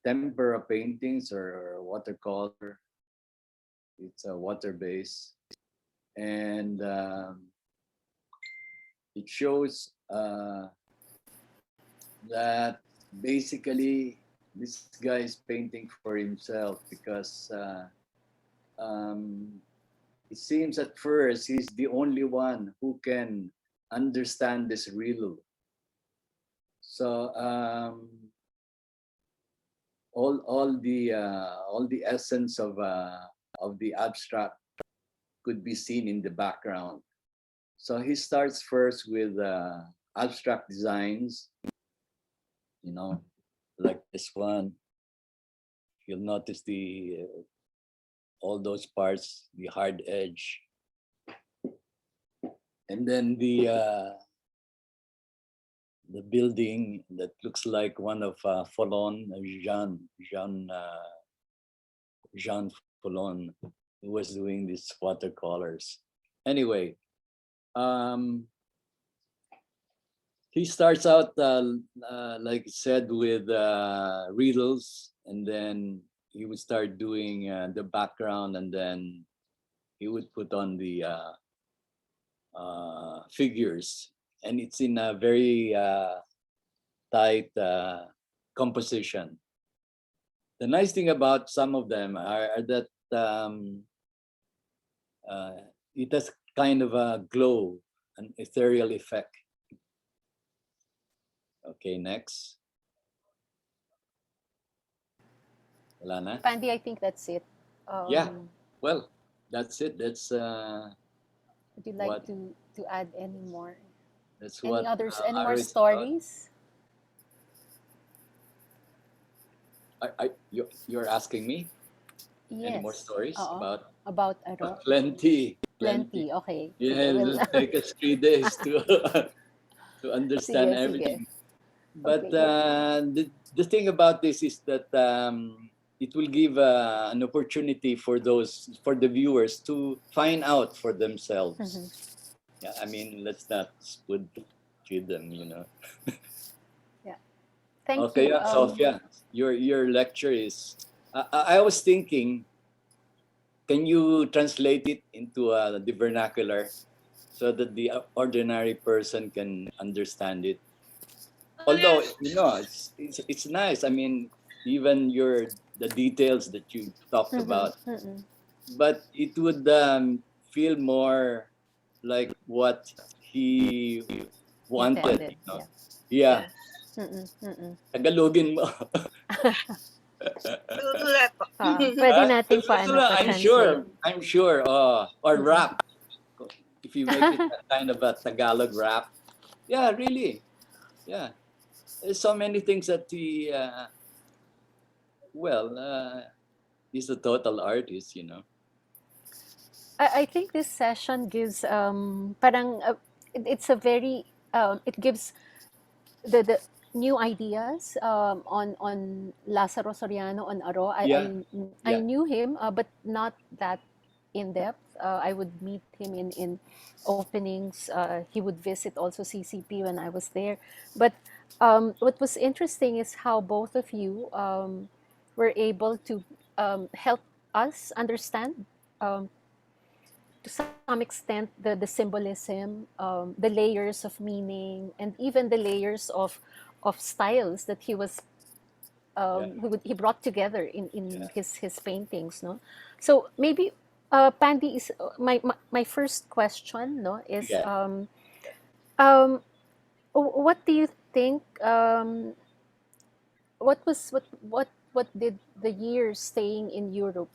tempera paintings or watercolor. It's a water base. And it shows that basically this guy is painting for himself because it seems at first he's the only one who can understand this riddle. So all the essence of the abstract could be seen in the background. So he starts first with abstract designs, you know, like this one. You'll notice the all those parts, the hard edge, and then the building that looks like one of Follon, Jean Follon, who was doing these watercolors. Anyway, he starts out, like I said, with riddles, and then he would start doing the background, and then he would put on the figures, and it's in a very tight composition. The nice thing about some of them are that it has kind of a glow, an ethereal effect. Okay, next. Wala na? Pandy, I think that's it. Yeah, well, that's it. That's Would you like what to add any more? that's Any what others? Any more art is about. stories? You're asking me any more Yes. stories About Aro? plenty. Plenty. Okay. Yeah, Sige, it'll take us 3 days to to understand sige, sige. everything. But Okay. the thing about this is that it will give an opportunity for the viewers to find out for themselves. Mhm. Yeah, I mean, let's not spoon feed them, you know. Yeah. Thank Okay, you. yeah, Sofia, your lecture is. I was thinking, can you translate it into the vernacular so that the ordinary person can understand it? Oh Although yes. you know, it's nice. I mean, even the details that you talked Mhm, about, mhm. but it would feel more like what he wanted. Intended. You know? Yeah. Yeah, Yes. Mm-mm, mm-mm. Tagalogin mo. Do that po. Pwede nating I'm pa-translate. sure. I'm sure. Or Mm-mm. rap. If you make it a kind of a Tagalog rap. Yeah, really. Yeah. There's so many things that he's a total artist, you know. I think this session gives parang it's a very it gives the new ideas on Lazaro Soriano on Aro. Yeah, I yeah, knew him, but not that in depth. I would meet him in openings. He would visit also CCP when I was there. But what was interesting is how both of you were able to help us understand um, to some extent the symbolism, the layers of meaning, and even the layers of styles that yeah, he brought together in yeah, his paintings. No, so maybe Pandy is my first question. No, is yeah. um, what do you think? What was what did the years staying in Europe?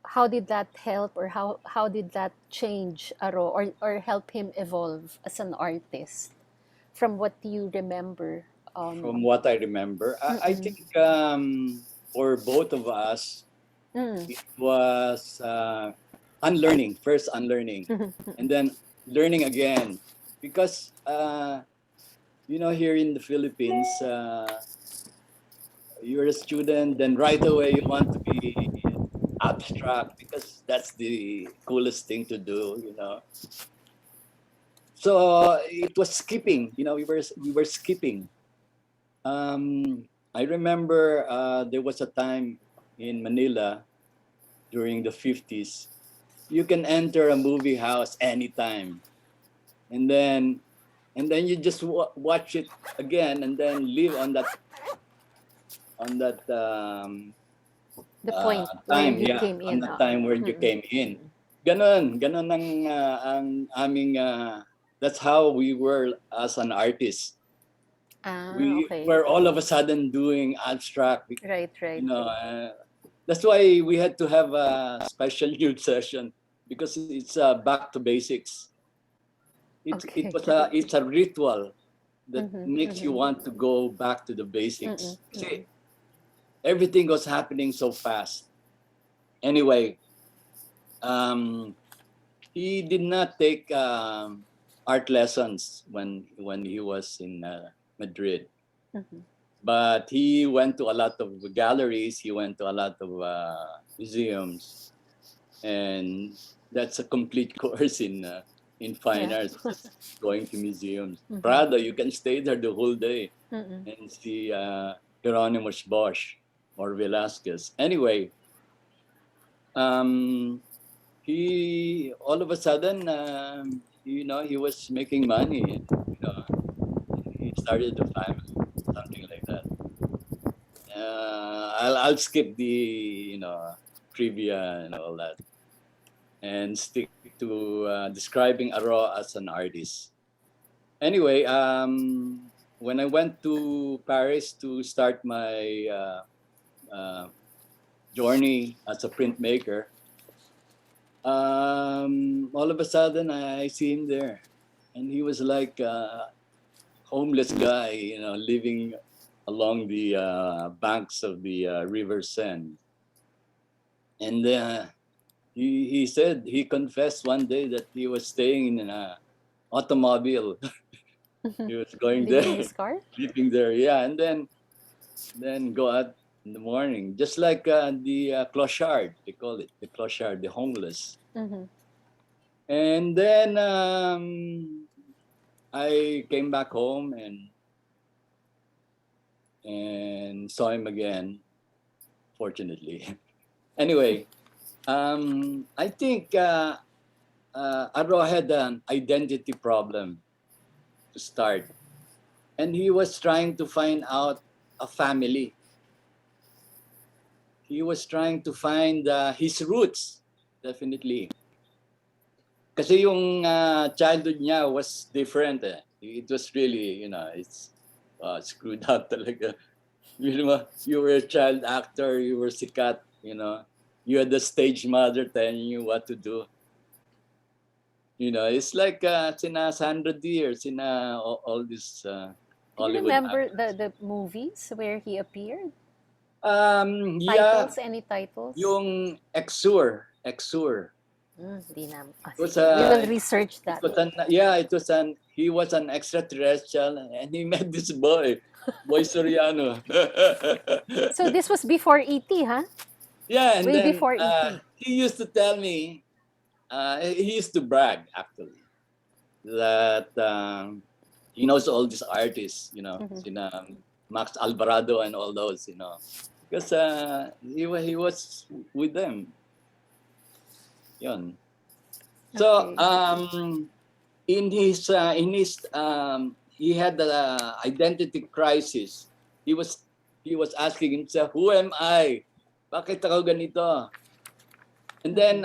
How did that help, or how did that change Aro, or help him evolve as an artist from what you remember? From Um, what I remember, I mm-mm, think for both of us, mm, it was unlearning, first unlearning, and then learning again. Because, here in the Philippines, you're a student, then right away you want to be abstract because that's the coolest thing to do, you know. So it was skipping, we were skipping. I remember there was a time in Manila during the 50s. You can enter a movie house anytime. and then you just watch it again, and then live on that The point where time, you yeah, came on in. the time where you Mm-mm. came in. Ganon ang aming, that's how we were as an artist. Ah, We okay. were all of a sudden doing abstract, Right, you right. know. That's why we had to have a special youth session, because it's back to basics. Okay. It's a ritual that Mm-hmm, makes you mm-hmm, want to go back to the mm-mm, basics. mm-mm. See, everything was happening so fast. Anyway, um, he did not take art lessons when he was in Madrid, Mm-hmm. but he went to a lot of galleries. He went to a lot of museums, and that's a complete course in fine Yeah. arts. Just going to museums. Mm-hmm, Prada, you can stay there the whole day mm-mm. and see Hieronymus Bosch or Velasquez. Anyway, um, he all of a sudden, he was making money. He started a family, something like that. I'll skip the trivia and all that, and stick to describing Aro as an artist. Anyway, when I went to Paris to start my uh, journey as a printmaker, all of a sudden I see him there, and he was like a homeless guy, living along the banks of the River Seine. And he said, he confessed one day that he was staying in an automobile. He was going Living in there, his car? sleeping there, yeah, and then go out in the morning, just like the clochard, they call it the clochard, the homeless. Mm-hmm. And then I came back home and saw him again, fortunately. Anyway, I think Aro had an identity problem to start, and he was trying to find out a family. He was trying to find his roots, definitely. Kasi yung childhood niya was different. It was really, it's screwed up talaga. You were a child actor, you were sikat, you had the stage mother telling you what to do. It's like sina Sandra Deer, sina all these Do you Hollywood remember actors. the movies where he appeared? Yeah, Titles? Any titles? yung Exur. Di na. It was Sige. We will a research it that. was an yeah, it was an he was an extraterrestrial, and he met this boy Soriano. So this was before E.T., huh? Yeah, and Way then before E.T. he used to tell me, he used to brag actually that he knows all these artists, Mm-hmm. sina Max Alvarado and all those, because he was with them. Yun. So Okay. he had the identity crisis. He was asking himself, who am I? Bakit ako ganito? And then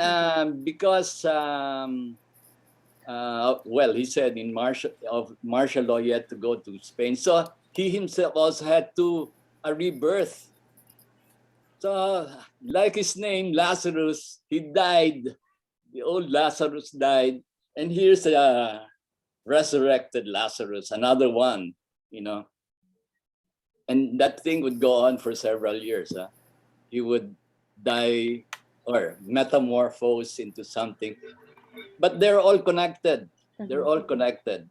because well, he said in martial law, he had to go to Spain. So he himself also had to a rebirth. So like his name, Lazarus, he died. The old Lazarus died, and here's a resurrected Lazarus, another one, and that thing would go on for several years. He would die or metamorphose into something, but they're all connected. They're all connected.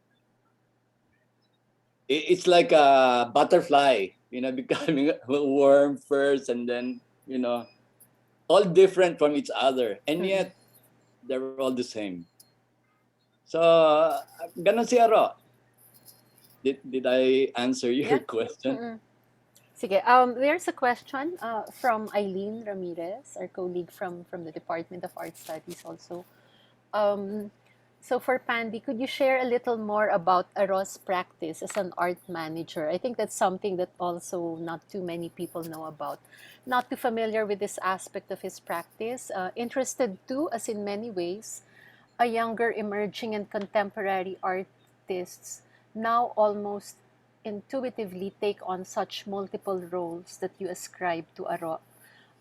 It's like a butterfly, becoming a worm first, and then all different from each other, and yet they're all the same. So ganun si Aro. Did I answer your Yeah. question? Mm-mm. Sige. There's a question from Eileen Ramirez, our colleague from the Department of Art Studies also. Um, So for Pandy, could you share a little more about Aro's practice as an art manager? I think that's something that also not too many people know about. Not too familiar with this aspect of his practice. Interested too, as in many ways, a younger emerging and contemporary artists now almost intuitively take on such multiple roles that you ascribe to Aro: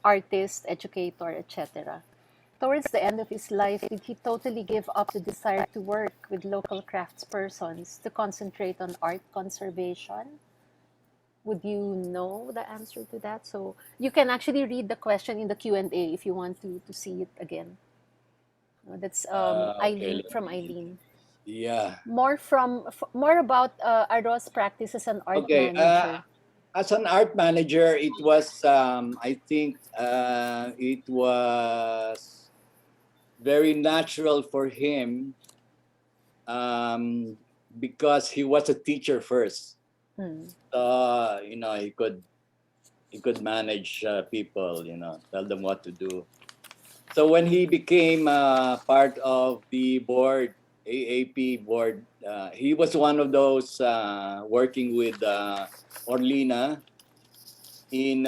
artist, educator, etc. Towards the end of his life, did he totally give up the desire to work with local craftspersons to concentrate on art conservation? Would you know the answer to that? So you can actually read the question in the Q&A if you want to see it again. That's Okay, Eileen, let from me. Eileen. Yeah. More about Aro's practice as an art Okay. manager. As an art manager, it was I think it was very natural for him um, because he was a teacher first. Mm. He could manage people, tell them what to do. So when he became part of the board, AAP board, he was one of those working with Orlina in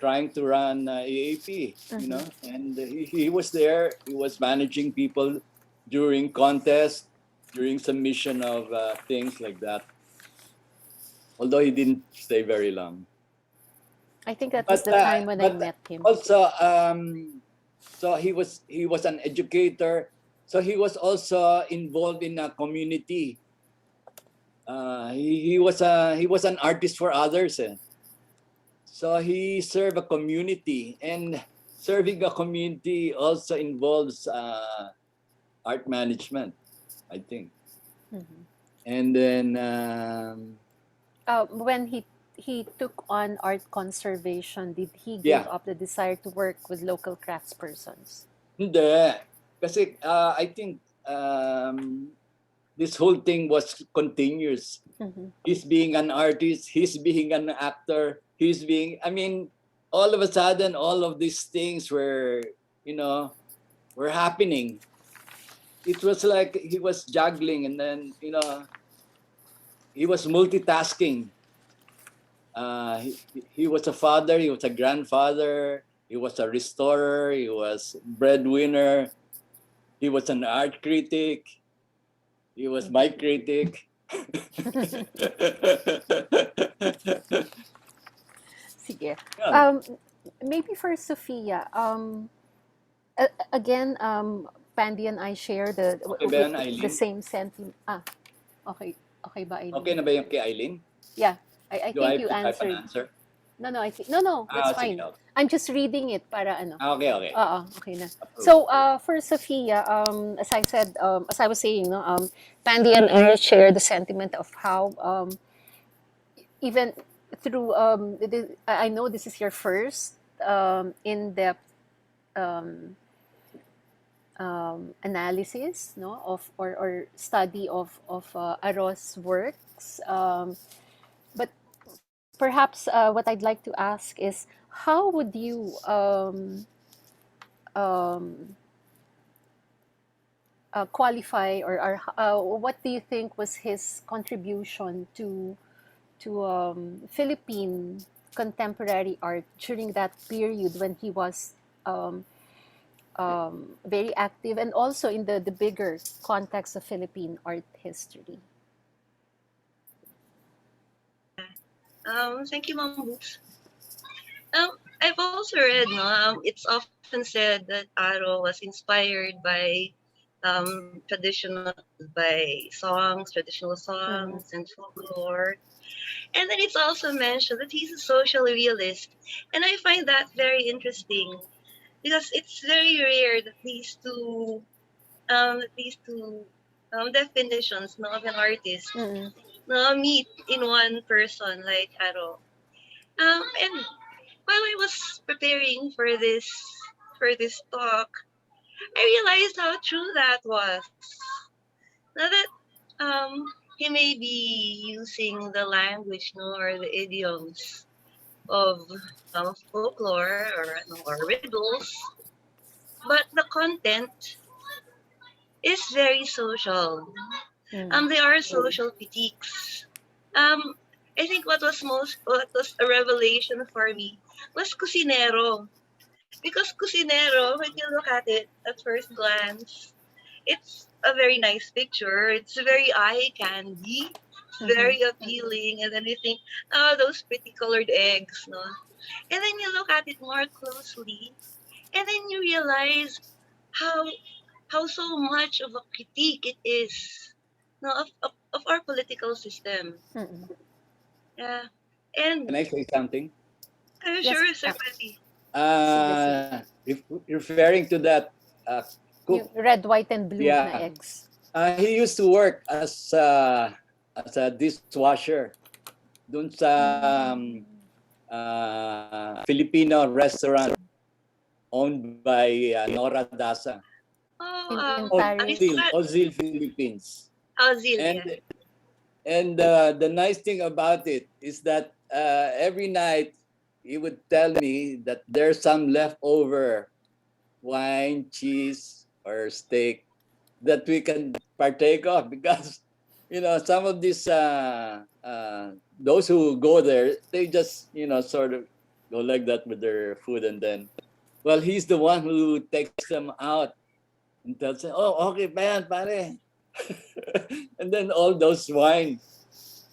trying to run AAP, Mm-hmm. and he was there. He was managing people during contests, during submission of things like that. Although he didn't stay very long, I think that was but the time when I but met him. also so he was an educator. So he was also involved in a community. He was an artist for others. So he served a community, and serving a community also involves art management, I think. Mhm. And then When he took on art conservation, did he give yeah, up the desire to work with local craftspersons? hindi. Kasi I think um, this whole thing was continuous. Mm-hmm. He's being an artist, he's being an actor, I mean, all of a sudden, all of these things you know, were happening. It was like he was juggling, and then, he was multitasking. He was a father, he was a grandfather, he was a restorer, he was breadwinner, he was an art critic, he was my critic. Sige. Yun. Um, Maybe for Sophia, again, Pandy and I share Okay ba yan, the Eileen? same sentiment. Okay. Okay ba, Okay Eileen? na ba yung kay Eileen? Yeah, I Do I think have you to type an answered. answer? No, I think no, that's Sige. fine. Okay. I'm just reading it para ano. Okay. Okay na. Approve, So, approve. for Sophia, as I said, as I was saying, no, Pandy and I share the sentiment of how, even through, I know this is your first in-depth um, analysis, no, of or study of Aro's works. But perhaps what I'd like to ask is, how would you um, qualify, or what do you think was his contribution to Philippine contemporary art during that period when he was um, very active, and also in the bigger context of Philippine art history? Thank you, Mom Boots. I've also read, no, it's often said that Aro was inspired by traditional Mm-hmm. songs and folklore. And then it's also mentioned that he's a social realist. And I find that very interesting because it's very rare that these two definitions, no, of an artist, Mm-hmm. no, meet in one person like Aro. And while I was preparing for this talk, I realized how true that was. Now that um he may be using the language, no, or the idioms of folklore or riddles, but the content is very social. Mm. They are social critiques. Um, I think what was a revelation for me was Cusinero. Because Cusinero, when you look at it at first glance, it's a very nice picture. It's very eye candy. It's Mm-hmm. very appealing. And then you think, oh, those pretty colored eggs, no? And then you look at it more closely, and then you realize how so much of a critique it is, no, of our political system. Mm-mm. Yeah. And Can I say something? Yes. sure, Sir Patty. Sige, sige. Referring to that Yung cook, red, white, and blue na yeah. eggs. He used to work as a dishwasher dun sa Mm. Filipino restaurant owned by Nora Dasa. Oh, In Paris. Ozil Philippines. Ozil, And yeah. the nice thing about it is that every night he would tell me that there's some leftover wine, cheese, or steak that we can partake of, because some of these those who go there, they just sort of go like that with their food, and then, well, he's the one who takes them out and tells them, oh, okay pa yan, pare. And then all those wine.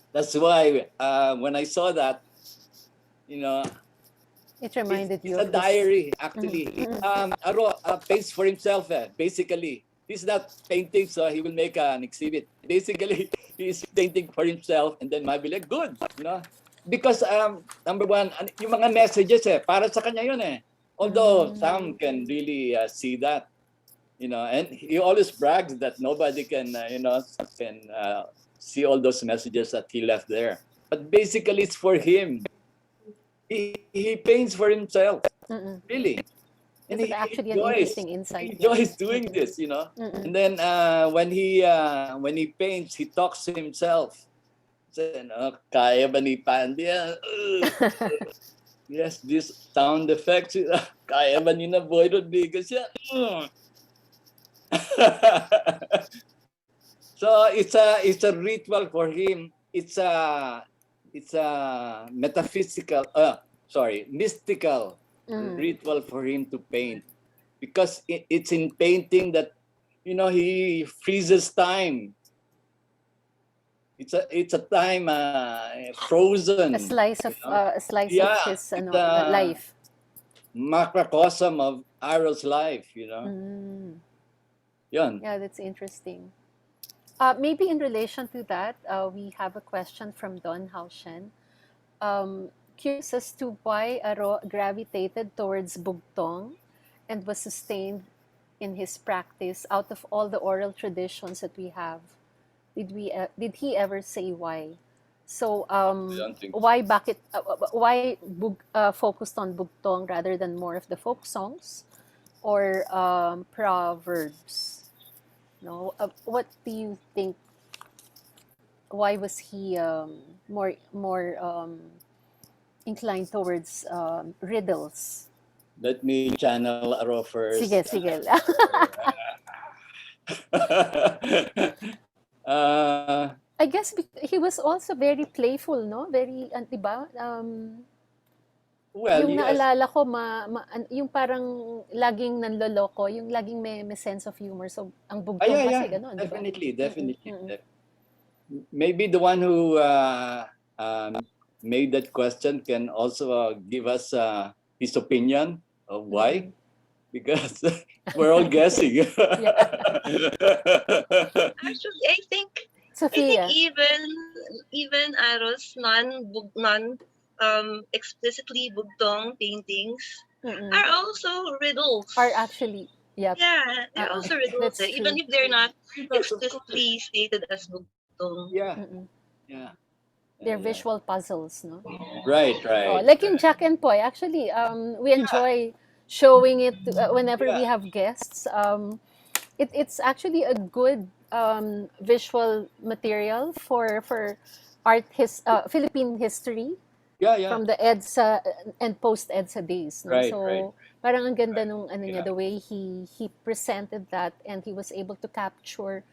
That's why when I saw that, you know It reminded it's you a of this. diary, actually. Mm-hmm. Aro paints for himself, basically. He's not painting so he will make an exhibit. Basically, he's painting for himself, and then might be like, good, because number one, yung mga messages, para sa kanya yun, although some can really see that, and he always brags that nobody can see all those messages that he left there, but basically it's for him. He paints for himself, Mm-mm. really. And That's actually an interesting insight. he enjoys doing this, Mm-mm. And then when he paints, he talks to himself. Said, kaya ba ni Pandy? Yes, this sound effects. Kaya ba ni na Boy Rodriguez yan? So it's a ritual for him. It's a metaphysical, mystical ritual for him to paint, because it's in painting that he freezes time. It's a time frozen. A slice of Yeah, his it's a life. macrocosm of Aro's life. Mm. Yun. Yeah, that's interesting. Maybe in relation to that, we have a question from Don Haushen. Curious as to why Aro gravitated towards bugtong and was sustained in his practice out of all the oral traditions that we have. Did he ever say why? So why focused on bugtong rather than more of the folk songs or proverbs? No, what do you think? Why was he more inclined towards riddles? Let me channel Aro first. Sige, sige. I guess he was also very playful, no? Very, diba? Well, Yung yes. naalala ko, yung parang laging nanloloko, yung laging may sense of humor. So, ang bugtong kasi gano'n, diba? Definitely. Maybe the one who made that question can also give us his opinion of why, because we're all guessing. Actually, I think Sofia. even Aros non explicitly bugtong paintings are also riddles. Are actually, Yeah, they're also riddles. That's Even true. if they're not explicitly stated as bugtong. Yeah. They're visual puzzles, no? Right. Oh, like in Jack and Poy, actually, we enjoy showing it whenever we have guests. It's actually a good visual material for Philippine history. Yeah. From the EDSA and post-EDSA days. No? Right. So Parang ang ganda nung ano niya, Yeah. the way he presented that, and he was able to capture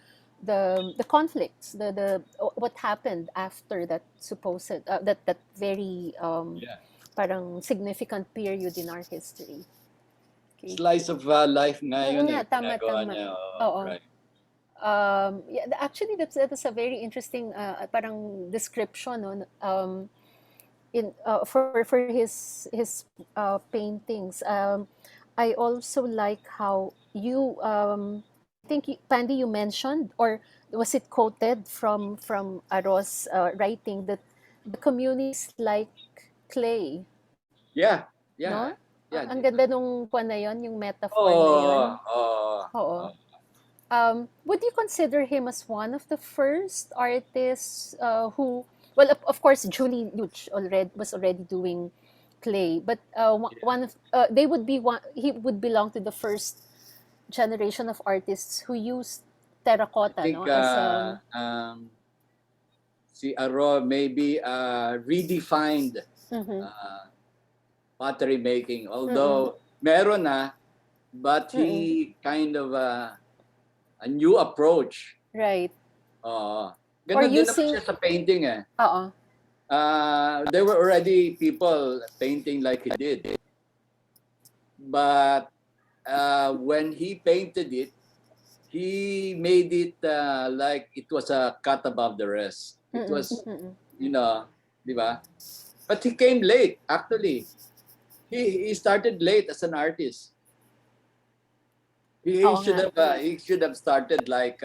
the conflicts, the what happened after that supposed that very Yeah. parang significant period in our history. Okay. Slice of life nga Oo yun nga, eh. tama, Ginagawa tama. niya. Oo. Right. Yeah, actually, that's a very interesting parang description, no? In for his paintings. I also like how you I think Pandy, you mentioned, or was it quoted from Aros writing, that the communities like clay, Yeah. no? Yeah. Yeah. Ang ganda nung kwan na yon, yung metaphor na Oh, yon. oh, Oo. oh. Would you consider him as one of the first artists who, well, of course, Julie Luch was already doing clay, but one of they would be one. He would belong to the first generation of artists who used I terracotta, think no, as si Aro maybe redefined mhm, uh, pottery making. mm-mm, Although meron na, but mm-mm, he kind of a new approach. right, Oo. or Ganon din naman using, siya sa painting eh. uh There were already people painting like he did. But when he painted it, he made it like it was a cut above the rest. It mm-mm, was, mm-mm, you know, di ba? But he came late, actually. He started late as an artist. oo nga, He should have started like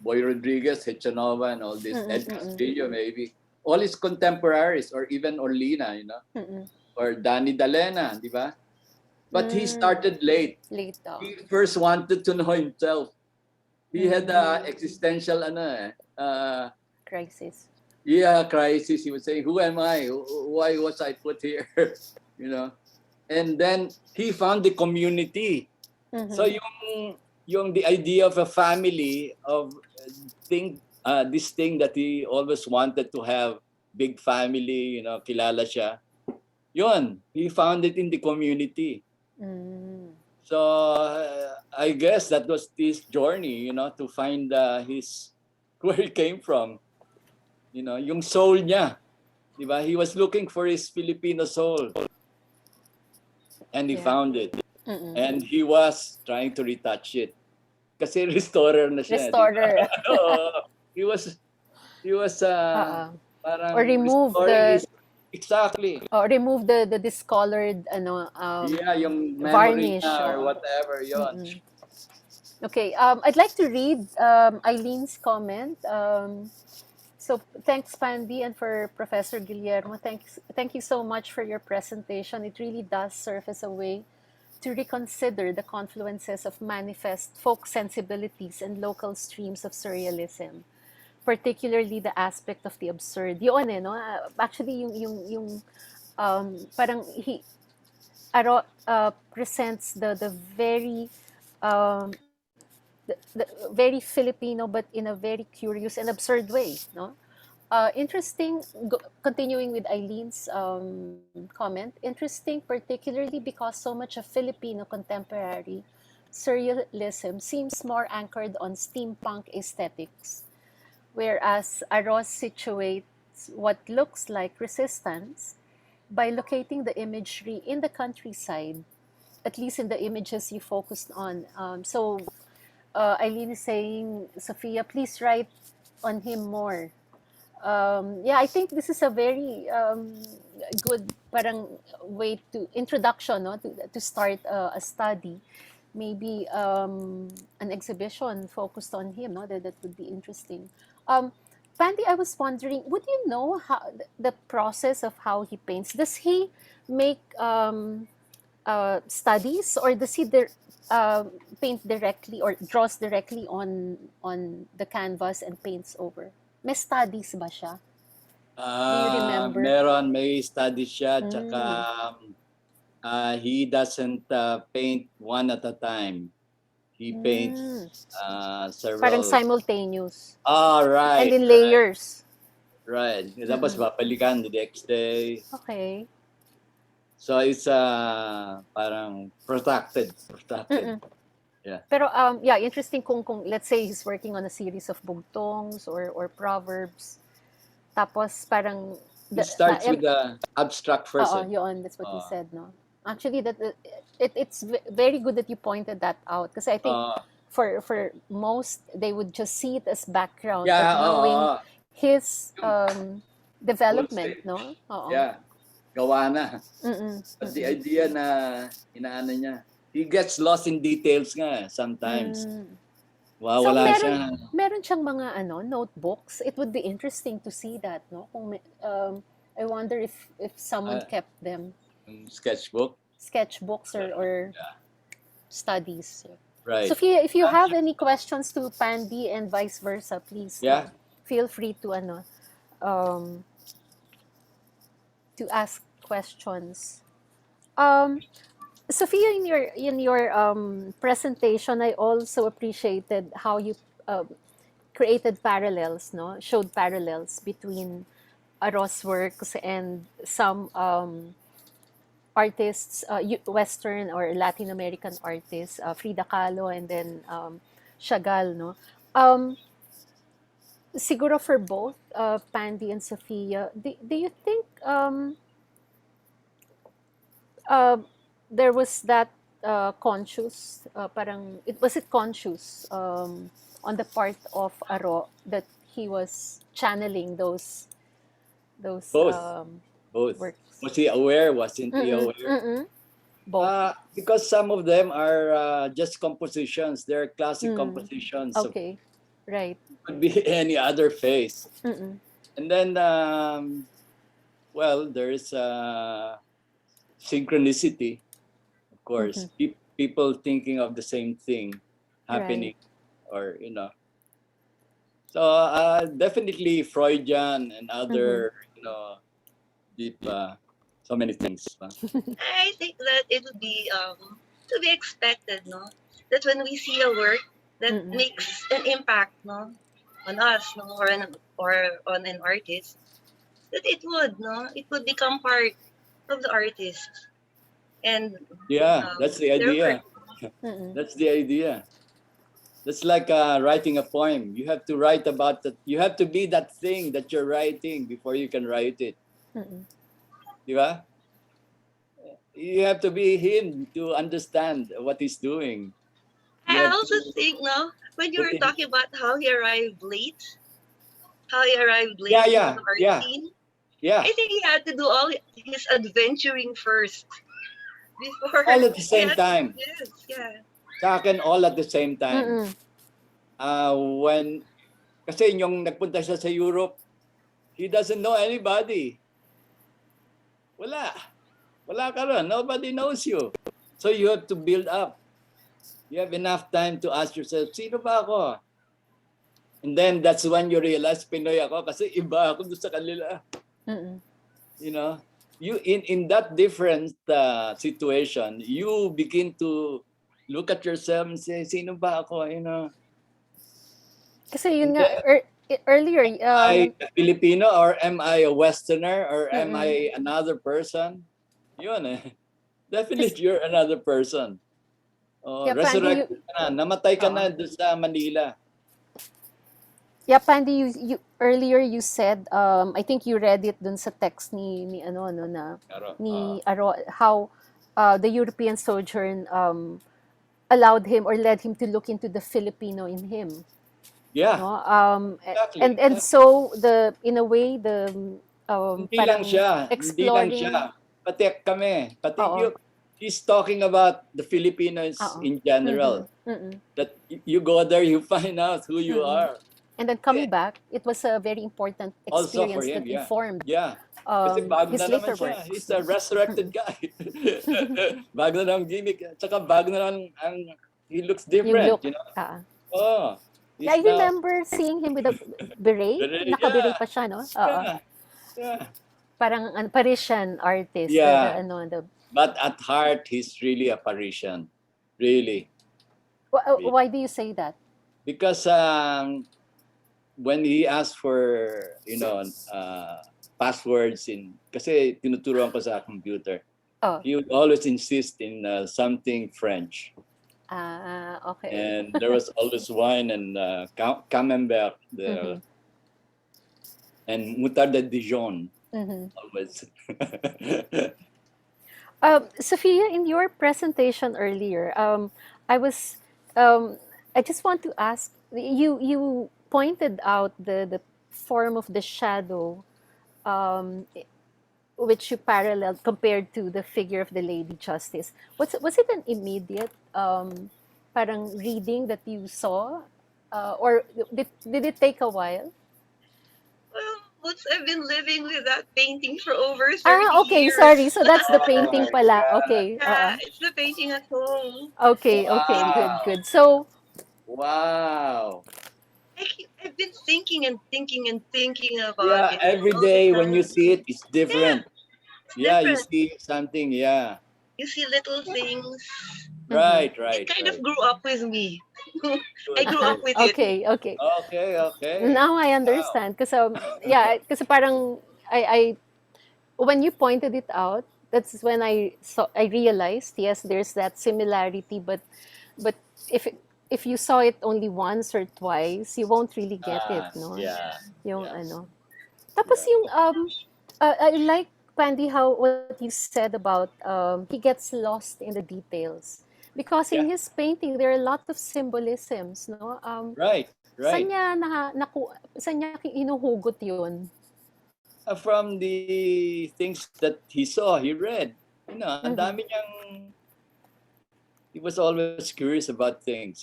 Boy Rodriguez, Hechanova, and all this. mm-mm, Ed mm-mm, Castillo, maybe. All his contemporaries, or even Orlina, mm-mm, or Danny Dalena, di ba? But he mm, started late. late daw, He first wanted to know himself. He had mm, existential crisis, yeah, crisis. He would say, "Who am I? Why was I put here?" you know. And then he found the community. So mm-hmm, yung the idea of a family of this thing that he always wanted to have, big family, kilala siya. Yun, he found it in the community. mm. So I guess that was his journey, to find his where he came from, yung soul niya, 'di ba? He was looking for his Filipino soul and he Yeah. found it. Mm-mm. And he was trying to retouch it. Kasi restorer na siya, 'di ba? Restorer. He was Or parang remove restoring the his exactly. remove the discolored Yeah, yung memory varnish. niya or whatever 'yon. Mm-mm. Okay, I'd like to read Eileen's comment. So thanks, Pandy, and for Professor Guillermo. Thank you so much for your presentation. It really does serve as a way to reconsider the confluences of manifest folk sensibilities and local streams of surrealism, particularly the aspect of the absurd. Yun no? Actually, yung parang presents the very um, the very Filipino, but in a very curious and absurd way, no? Interesting, continuing with Eileen's comment, interesting particularly because so much of Filipino contemporary surrealism seems more anchored on steampunk aesthetics, whereas Aros situates what looks like resistance by locating the imagery in the countryside, at least in the images you focused on. So Eileen is saying, Sophia, please write on him more. Yeah, I think this is a very good parang way to introduction, no, to start a study. Maybe an exhibition focused on him, no, that would be interesting. Um, Pandy, I was wondering, would you know how the process of how he paints? Does he make studies, or does he paint directly or draws directly on the canvas and paints over? May studies ba siya? Do you remember? May study siya, tsaka Mm. he doesn't paint one at a time. He paints Parang several. simultaneous. Right. And in layers. Right. Tapos babalikan the next day. Okay. So it's parang protected. Mm-mm. Yeah. Pero yeah, interesting kung let's say he's working on a series of bugtongs or proverbs. Tapos parang It starts with the abstract first. oo, yun, that's what he Uh, said, no. Actually, it's very good that you pointed that out kasi I think uh, for most they would just see it as background, but yeah, knowing his full development, state. no. Oo. Yeah, gawa na. Mm-mm. But the Mm-mm. idea na inaano niya, he gets lost in details nga sometimes. Mm. Wow, So wala meron siya. meron siyang mga notebooks. It would be interesting to see that, no? I wonder if someone Uh, kept them, sketchbook. sketchbooks or studies. Right. Sophia, if you have Actually, any questions to Pandy and vice versa, please yeah. feel free to um to ask questions. Um, Sophia, in your presentation, I also appreciated how you created parallels, no? Showed parallels between Aros works and some artists, Western or Latin American artists, Frida Kahlo and then Chagall, no? Um, Siguro for both Pandy and Sophia, do you think uh, there was that conscious, parang, was it conscious on the part of Aro that he was channeling those Both. Both. works? Was he aware? Wasn't he Mm-mm, aware? mm-mm, both. Because some of them are just compositions. They're classic Mm, compositions. So okay, right. could be any other face. Mm-mm, And then, well, there's synchronicity, of mm-hmm, course. People thinking of the same thing right. happening, or you know. So definitely Freudian and Mm-hmm, other, deep, so many things. I think that it would be to be expected, no? That when we see a work that mm-mm, makes an impact, no, on us, no, or on an artist, that it would become part of the artist and Yeah, that's the their work. idea. mm-mm, That's the idea. That's like writing a poem. You have to write about that. You have to be that thing that you're writing before you can write it. mm-mm. Di ba? You have to be him to understand what he's doing. You I have also to think, no, when you put were in. talking about how he arrived Yeah, late into yeah, the art yeah, scene, yeah. I think he had to do all his adventuring first before All at the he same had. time. Yes, yeah. Sa akin, all at the same time. Mm-mm. When, kasi yung nagpunta siya sa Europe, he doesn't know anybody. Wala. Wala ka ron. Nobody knows you. So you have to build up. You have enough time to ask yourself, sino ba ako? And then that's when you realize, Pinoy ako kasi iba ako doon sa kanila. Mm-mm. You know, you in that different situation, you begin to look at yourself and say, sino ba ako? You know, Kasi and yun nga, then, earlier, am I a Filipino or am I a Westerner or am mm-mm. I another person? Yun eh. Definitely Kasi, you're another person. Oh, yeah, Pandy, resurrected ka na. Namatay ka oo. na doon sa Manila. Yeah, Pandy, you earlier you said, I think you read it dun sa text ni ano no na Pero, ni Aro, how the European sojourn allowed him or led him to look into the Filipino in him, yeah, no? exactly. And so the in a way the Hindi lang parang siya. Hindi lang exploring, siya. Pati kami. Pati oo, you. He's talking about the Filipinos oo, in mm-hmm, general. mm-mm, That you go there, you find out who you mm-mm. are. And then coming back, it was a very important Also for experience him, that yeah. informed Yeah. Kasi bago his na naman later siya. works, He's a no? resurrected guy. Bago na ng gimmick. Tsaka bago na he looks Yung different, look. Oh, Yeah, I he's now, remember seeing him with a beret. yeah, Naka-beret pa siya, no? Oo. yeah, yeah. Parang Parisian artist. The Yeah. ano, the But at heart, he's really a Parisian. Really. Really. why do you say that? Because when he asked for, passwords kasi tinuturuan ko sa computer. Oh, he would always insist in something French. okay. And there was always wine and camembert there, Mm-hmm. and moutarde de Dijon Mm-hmm. always. Sophia, in your presentation earlier, I was, um, I just want to ask you. You pointed out the form of the shadow, um, which you paralleled compared to the figure of the Lady Justice. Was it an immediate, parang reading that you saw, or did it take a while? Well, Boots, I've been living with that painting for over 30 Ah, okay. Sorry. years. So that's the Oh painting my pala. God. Okay. Yeah, it's the painting at home. Okay. Okay. Good. Wow. Good. So. Wow. I've been thinking and thinking and thinking about Yeah, it every all the day when you time. see it, it's Yeah, different. it's Yeah, you different. see something. Yeah. You see little things. Mhm. Right, It right, kind of right. grew up with me. I Good, grew up good. with it. Okay. Okay. Okay, okay. Now I Wow. understand. Because yeah. Because parang I when you pointed it out, that's when I realized, yes, there's that similarity, but if if you saw it only once or twice, you won't really get it, no? Yeah, Yung yeah, ano. Tapos yeah, yung I like, Pandy, how what you said about he gets lost in the details, because in yeah. his painting there are a lot of symbolisms, no? Right, Saan right. niya saan niya hinuhugot yun? From the things that he saw, he read. Ang Mhm. dami niyang, he was always curious about things,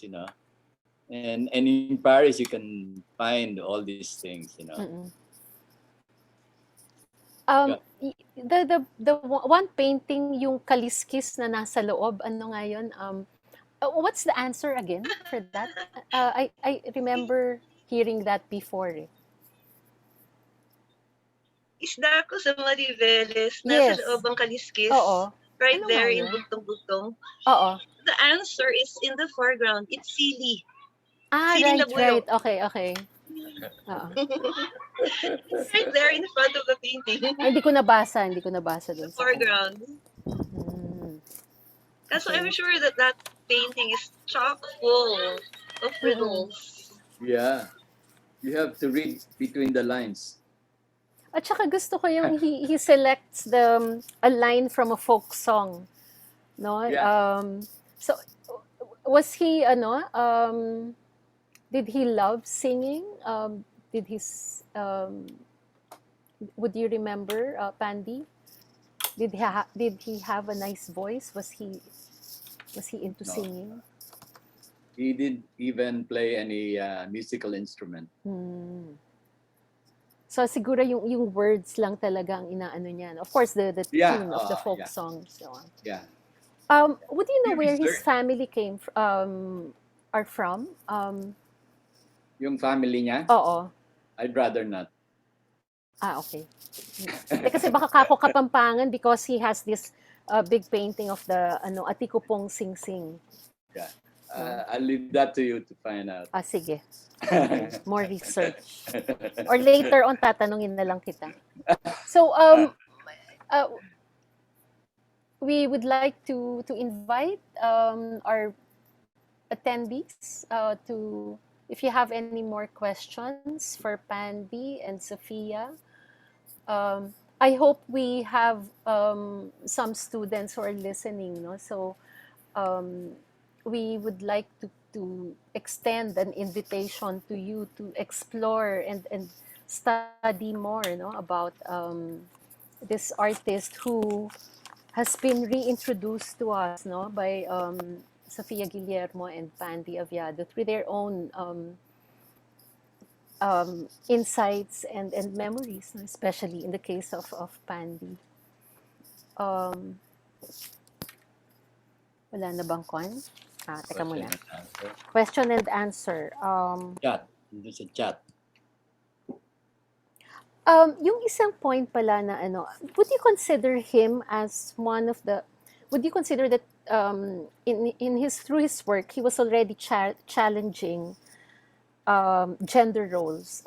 And in Paris, you can find all these things. Mm. Yeah. The one painting, yung kaliskis na nasa loob, ano nga yun? What's the answer again for that? I remember hearing that before. Eh. Isda ko sa Mariveles, nasa loob Yes. ang kaliskis, Oo. right Ano nga there in yun? Bugtong-Bugtong. Oo. The answer is in the foreground. It's Sili. Ah, Sili right, Labuyo. right. Okay, okay. Oo. It's right there in front of the painting. Ay, hindi ko nabasa The dun sa ano. foreground. Hmm. So I'm Okay. sure that that painting is chock full of Mm-mm. riddles. Yeah. You have to read between the lines. At saka gusto ko yung he selects a line from a folk song, no? Yeah. So was he did he love singing? Did his would you remember, Pandy? Did he have a nice voice? Was he into No. singing? He didn't even play any musical instrument. Hmm. So siguro yung words lang talaga ang inaano niya. Of course, the Yeah. tune of the folk Yeah. song. So on. Yeah. Would you know You where his research family are from? yung family niya. Oo. I'd rather not. Ah, okay. Hindi, kasi baka kako Kapampangan, because he has this big painting of the Atikupong Sing Sing. Yeah. No? I'll leave that to you to find out. Ah, sige. Okay. More research. Or later on, tatanungin na lang kita. So, uh, we would like to invite our attendees to, if you have any more questions for Pandy and Sophia. I hope we have some students who are listening, no? So we would like to extend an invitation to you to explore and study more, no, about this artist who has been reintroduced to us, no, by Sofia Guillermo and Pandy Aviado through their own insights and memories, no, especially in the case of Pandy. Um, wala na bang kwan? Teka Question muna. and answer. Question and answer. Chat. There's a chat. Yung isang point pala na would you consider him as one of the, would you consider that in his, through his work, he was already challenging gender roles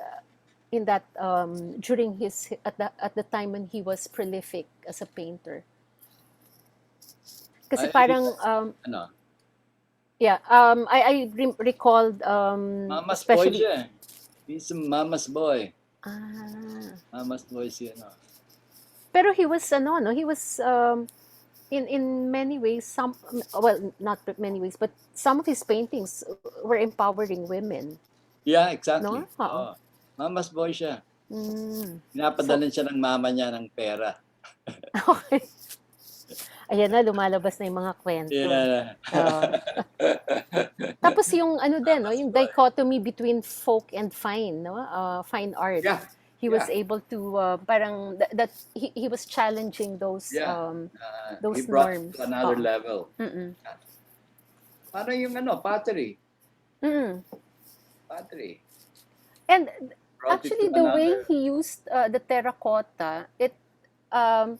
in that during his at the time when he was prolific as a painter? Kasi I parang, ano, yeah, recalled, mama's boy especially, siya. He's a mama's boy. ah, Mama's boy siya, no? pero he was, ano, no, he was, in many ways, some, well, not many ways, but some of his paintings were empowering women, Yeah, no? exactly. Oo. Oh, mama's boy siya. Mm. So, Pinapadalan siya ng mama niya ng pera. okay. Ayan na, lumalabas na yung mga kwento. Yeah. Oo. Tapos yung ano din, no, Mama's yung boy. dichotomy between folk and fine, no? Fine art. Yeah, He was yeah, able to parang that he was challenging yeah. He those brought it to norms. another Oo. level. Mm-mm. Parang yung pottery. Mm. Pottery. And Brought it actually, to the way another. he used the terracotta, um,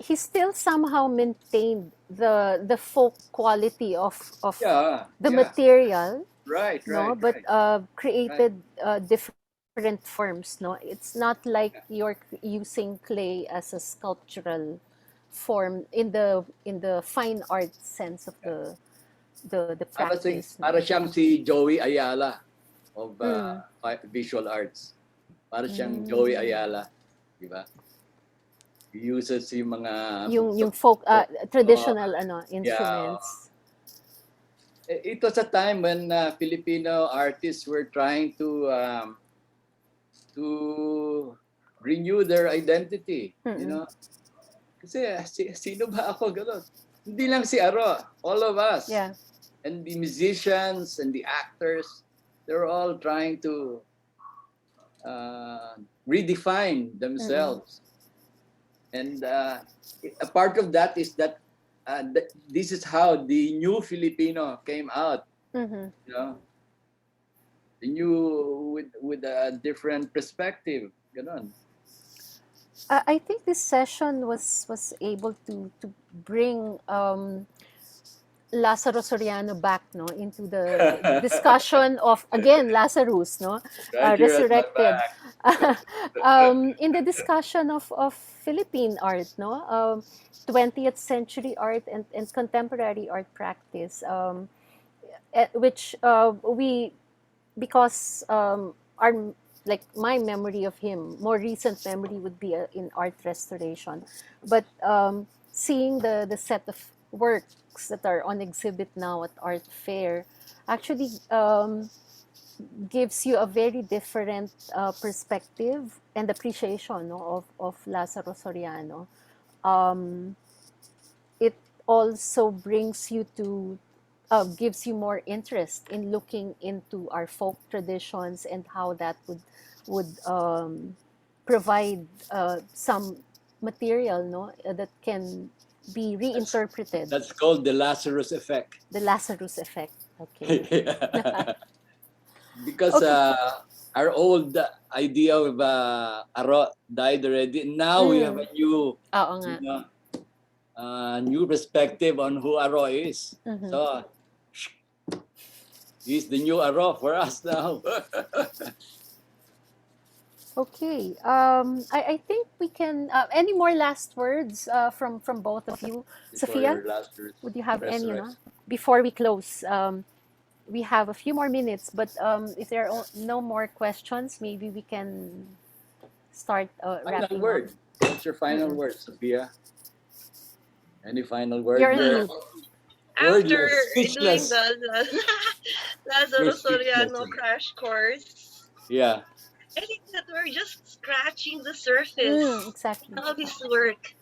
he still somehow maintained the folk quality of Yeah, the yeah. material, Right, no, right, but right, right. created different forms, no. It's not like Yeah. you're using clay as a sculptural form in the fine art sense of Yeah. the practice, Para no. siyang si Joey Ayala of Mm. visual arts. Para siyang Joey Mm. Ayala, di ba? He uses yung mga Yung folk uh, traditional ano yeah. instruments. It was a time when Filipino artists were trying to renew their identity, you Mm-mm. know? Kasi sino ba ako gano'n? Hindi lang si Aro, all of us. Yeah. And the musicians and the actors, they're all trying to redefine Mm-mm. themselves. And a part of that is that this is how the new Filipino came out. Mm-hmm. You know, the new with a different perspective. Ganon. I think this session was able to bring Lazaro Soriano back, no, into the discussion of again Lazarus, no, Right here at my resurrected, back. in the discussion of Philippine art, no, 20th century art and contemporary art practice, which we because our like my memory of him, more recent memory would be in art restoration, but seeing the set of works that are on exhibit now at art fair actually gives you a very different perspective and appreciation, no, of Lazaro Soriano. Um, it also brings you to gives you more interest in looking into our folk traditions and how that would provide some material, no, that can be reinterpreted. That's called the Lazarus effect. The Lazarus effect. Okay. Because Okay. our old idea of Aro died already. Now we have a new, Oo nga. you know, new perspective on who Aro is. Mhm. So he's the new Aro for us now. Okay. I think we can. Any more last words from both of you, Before Sophia? your last Would you have any? resurrection. Before we close, we have a few more minutes, but if there are no more questions, maybe we can start Final wrapping word. up. What's your final Mm-mm. word, Sophia? Any final word? You're on You're mute. After wordless, doing speechless. the You're Lazaro speechless. Soriano crash course, Yeah. I think that we're just scratching the surface Exactly. of his work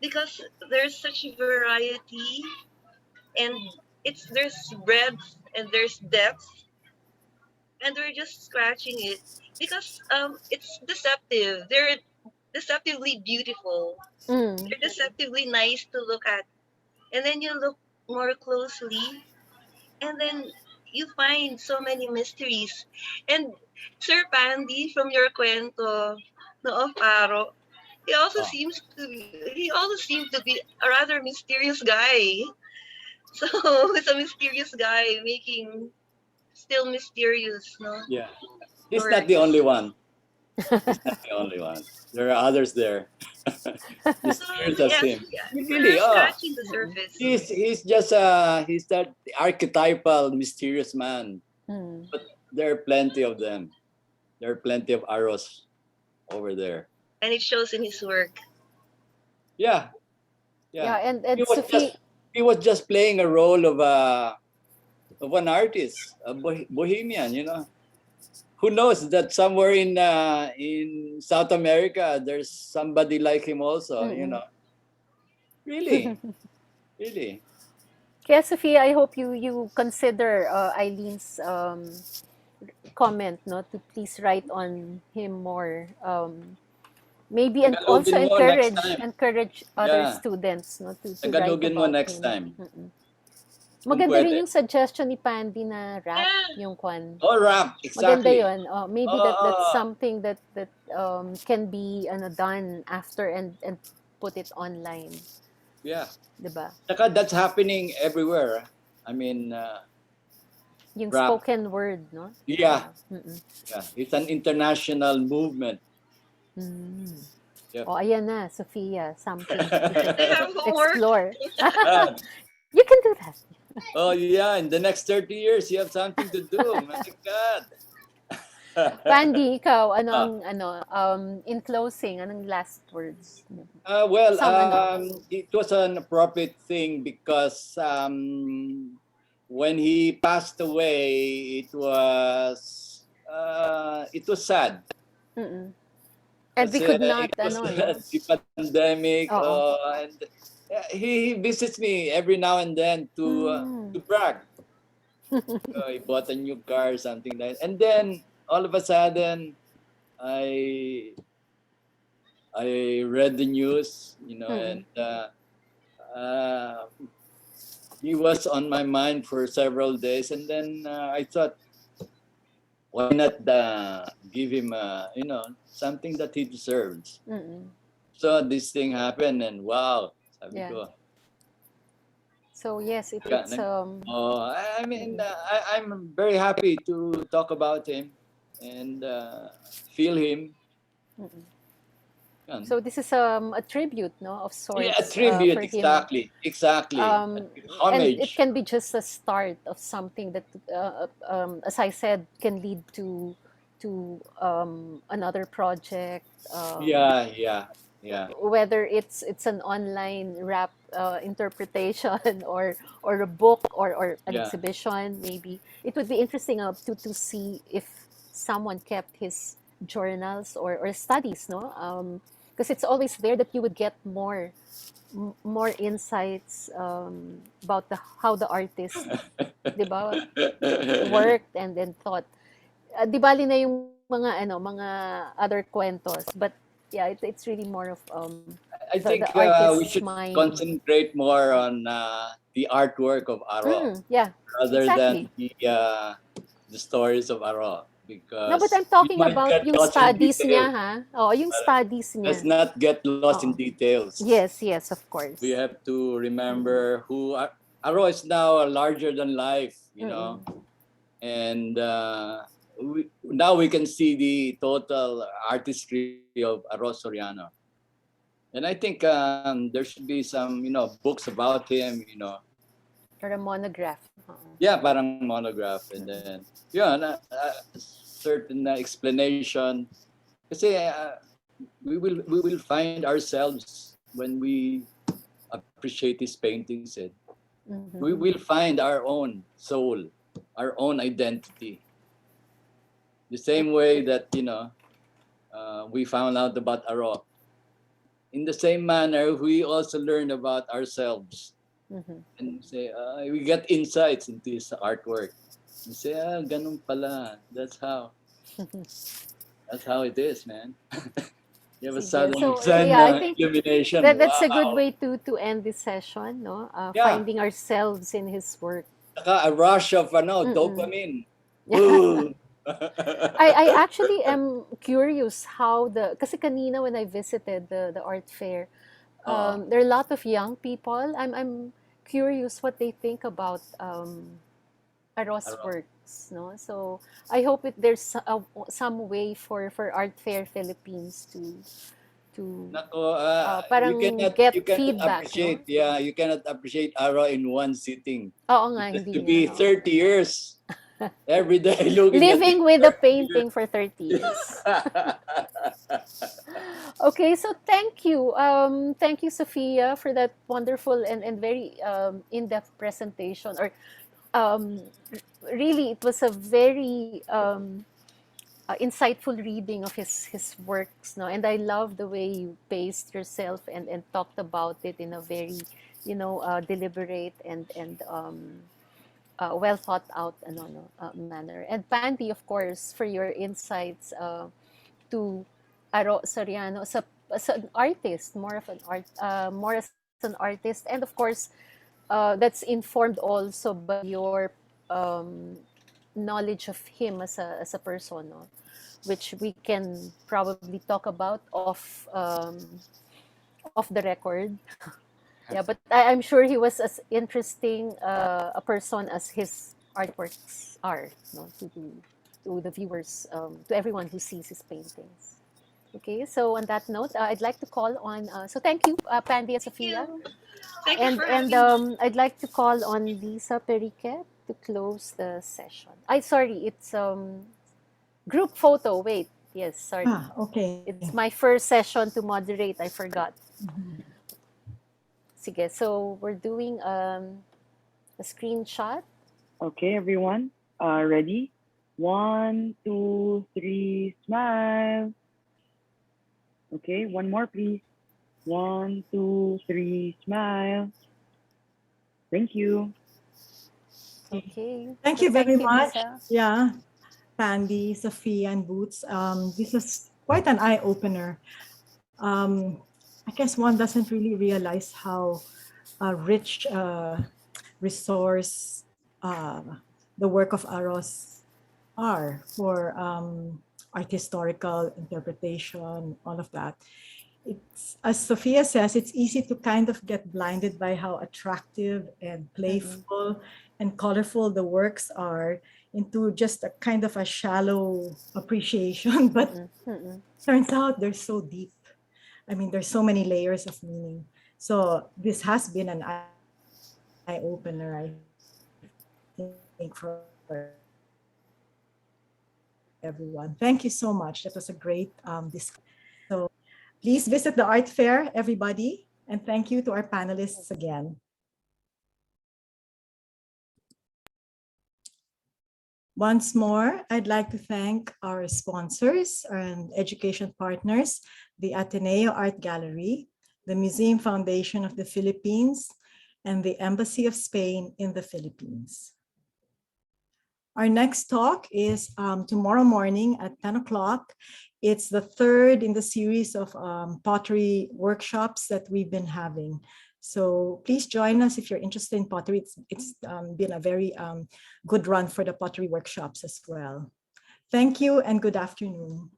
because there's such variety and there's breadth and there's depth, and we're just scratching it because it's deceptive. They're deceptively beautiful. Mm. They're deceptively nice to look at, and then you look more closely, and then you find so many mysteries. And Sir Pandy, from your cuento no, of Aro, Oh. he also seemed to be a rather mysterious guy. So he's a mysterious guy making still mysterious, no? Yeah. He's not the Works. only one. He's not the only one. There are others there. Mysterious as Yes, him. yeah, Really, we're scratching the Mm-mm. surface. he's just he's that archetypal mysterious man. Mm. But there are plenty of them. There are plenty of arrows over there. And it shows in his work. Yeah, Yeah, yeah. He and was Sophie. just he was just playing a role of an artist, a bohemian. Who knows that somewhere in South America there's somebody like him also. Mm-mm. Really, really. Kaya Sophia, I hope you consider Eileen's comment, no, to please write on him more. Maybe, and also Tagalogin mo next time. encourage other Yeah, students, no, to write Tagalogin mo about next him. time Mm-mm. kung Maganda rin pwede. yung suggestion ni Pandy na rap, Yeah. yung kwan. Oh, rap, Maganda exactly. yon. Maybe that's Oh, something that can be done after and put it online, yeah. 'di ba? Saka that's happening everywhere. I mean, Yung rap. spoken word, no? Yeah, Yeah. Mm-mm. yeah. It's an international movement. Mm. Yep. Oh, ayan na, Sophia, something that we should I have homework. explore. Ah, You can do that. oh yeah, in the next 30 years, you have something to do. My God. Pandy, ikaw, Ah, in closing, anong last words? well, Some it was an appropriate thing because when he passed away, it was sad. mm-mm. And we Kasi could not, it was no? the pandemic, Oo. and he visits me every now and then to Mm. brag. He bought a new car, something like that. And then all of a sudden, I I read the news, Mm-mm. and uh, he was on my mind for several days. And then I thought, why not give him, something that he deserves? Mm-mm. So this thing happened, and wow, sabi Yeah. ko, So yes, yeah, it's I mean, mm-mm. I'm very happy to talk about him and feel him. Mm-mm. Yan. So this is a tribute, no, of Yeah, a sorts tribute, for him. exactly. And it Homage. can be just a start of something that, as I said, can lead to another project. Yeah, yeah, yeah, Whether it's an online rap interpretation or a book or an yeah. exhibition, maybe it would be interesting to see if someone kept his journals or studies, no, because it's always there that you would get more insights about how the artist, di ba, worked and then thought. Di bali na yung mga other kwentos, but yeah, it's really more of I the think we artist's should mind. concentrate more on the artwork of Aro Yeah, rather than exactly. the stories of Aro, No, but because I'm we talking might about get yung lost in studies niya, details. ha? Oh, yung studies Let's niya. not get lost in Oo. details. Yes, of We course. have to remember who Aro is now, larger than life, Mm-mm. and now we can see the total artistry of Aro Soriano. And I think there should be some, books about him. Or a monograph. Yeah, parang monograph, and then certain explanation. Kasi we will find ourselves when we appreciate his paintings. We Mm-hmm. will find our own soul, our own identity. The same way that we found out about Aro. In the same manner, we also learn about ourselves Mm-hmm. and say we get insights into his artwork. We say, ganun pala. That's how it is, man. You have a Sige. sudden So, yeah, I think illumination. that's a good Wow. way to end this session, no? Yeah. Finding ourselves in his work. Saka a rush of Mm-mm. dopamine. Yeah. Ooh. I actually am curious how kasi kanina when I visited the art fair, Oo. there are a lot of young people. I'm curious what they think about Aros Aro. works, no? So I hope there's some way for Art Fair Philippines to Nako, parang you get cannot feedback, no? appreciate, yeah, you cannot appreciate Ara in one sitting. Oo nga, It has hindi to nga. be Oo. 30 years every day looking at Living with a painting for 30 years. Okay, so thank you. Thank you, Sophia, for that wonderful and very in-depth presentation. Or um, really, it was a very insightful reading of his works, no? And I love the way you paced yourself and talked about it in a very, deliberate and well thought out manner. And Pandy, of course, for your insights to Soriano as an artist, more as an artist, and of course, that's informed also by your um, knowledge of him as a person, no? Which we can probably talk about off the record. Yeah, but I'm sure he was as interesting a person as his artworks are, no, to the viewers, to everyone who sees his paintings. Okay, so on that note, I'd like to call on. So thank you, Pandy and Thank Sophia, you. Thank you and for having me. I'd like to call on Lisa Periquet to close the session. I sorry, it's group photo. Wait, yes, sorry, Okay. it's my first session to moderate. I forgot. Mhm. Sige, so we're doing a screenshot. Okay, everyone. Ready? One, two, three, smile. Okay, one more, please. One, two, three, smile. Thank you. Okay, Thank so you very thank you, much. Lisa. Yeah, Pandy, Sophia, and Boots. This is quite an eye opener. I guess one doesn't really realize how rich resource the work of Aros are for art historical interpretation, all of that. It's, as Sophia says, it's easy to kind of get blinded by how attractive and Mm-mm, playful and colorful the works are into just a kind of a shallow appreciation. But mm-mm, mm-mm. turns out they're so deep. I mean, there's so many layers of meaning. So this has been an eye opener, I think, for everyone. Thank you so much. That was a great discussion. So please visit the art fair, everybody. And thank you to our panelists again. Once more, I'd like to thank our sponsors and education partners, the Ateneo Art Gallery, the Museum Foundation of the Philippines, and the Embassy of Spain in the Philippines. Our next talk is tomorrow morning at 10 o'clock. It's the third in the series of pottery workshops that we've been having. So please join us if you're interested in pottery. It's been a very good run for the pottery workshops as well. Thank you and good afternoon.